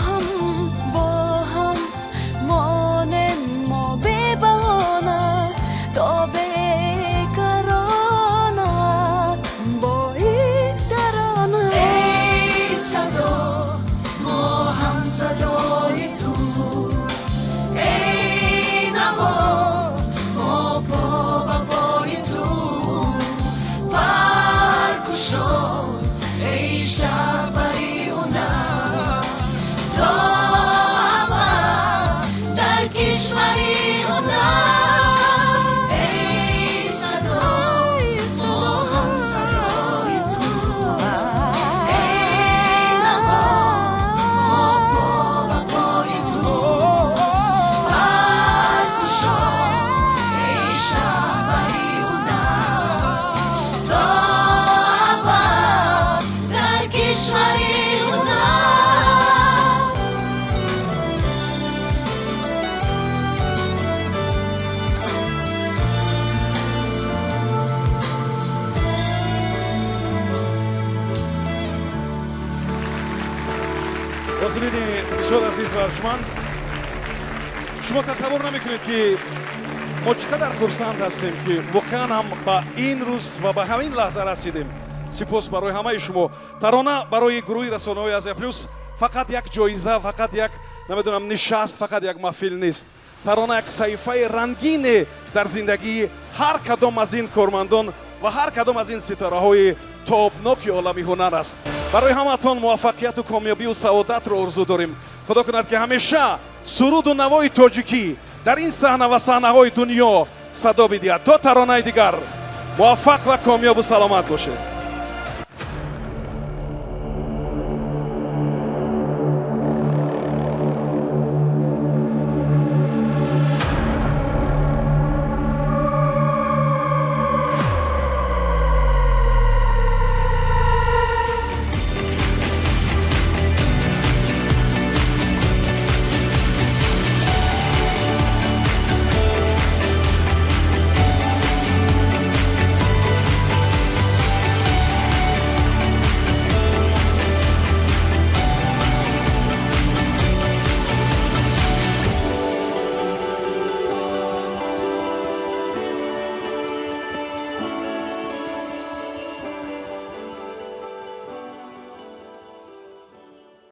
هم مانم ما به بهانه تا بیکرانه با این ترانه ای صدا ما هم صدای تو ای نوا ما پا به پای تو پرکشا ای شب پریونه تا همه در کشوریونه ای صدا ما هم صدای تو ای نوا ما پا به پای تو پرکشا ای شب پریونه تا همه در کشوریونه حاضرین بسیار عزیز و ارجمند، شما تصور نمیکنید که ما چقدر خرسند هستیم که واقعا هم به این روز و به همین لحظه رسیدیم. سپاس برای همه شما. ترانه برای گروه رسانه‌های آزیا پلوس فقط یک جایزه، فقط یک نمیدونم نشست، فقط یک محفل نیست. ترانه یک صحیفه رنگین در زندگی هر کدام از این کارمندان و هر کدام از این ستاره‌های تابناک عالمی هنر است. برای همتون موفقیت و کامیابی و سعادت رو آرزو داریم. خدا کند که همیشه سرود و نوای تاجیکی در این صحنه و صحنه‌های دنیا صدا بدهد. تا ترانه دیگر موفق و کامیاب و سلامت باشید.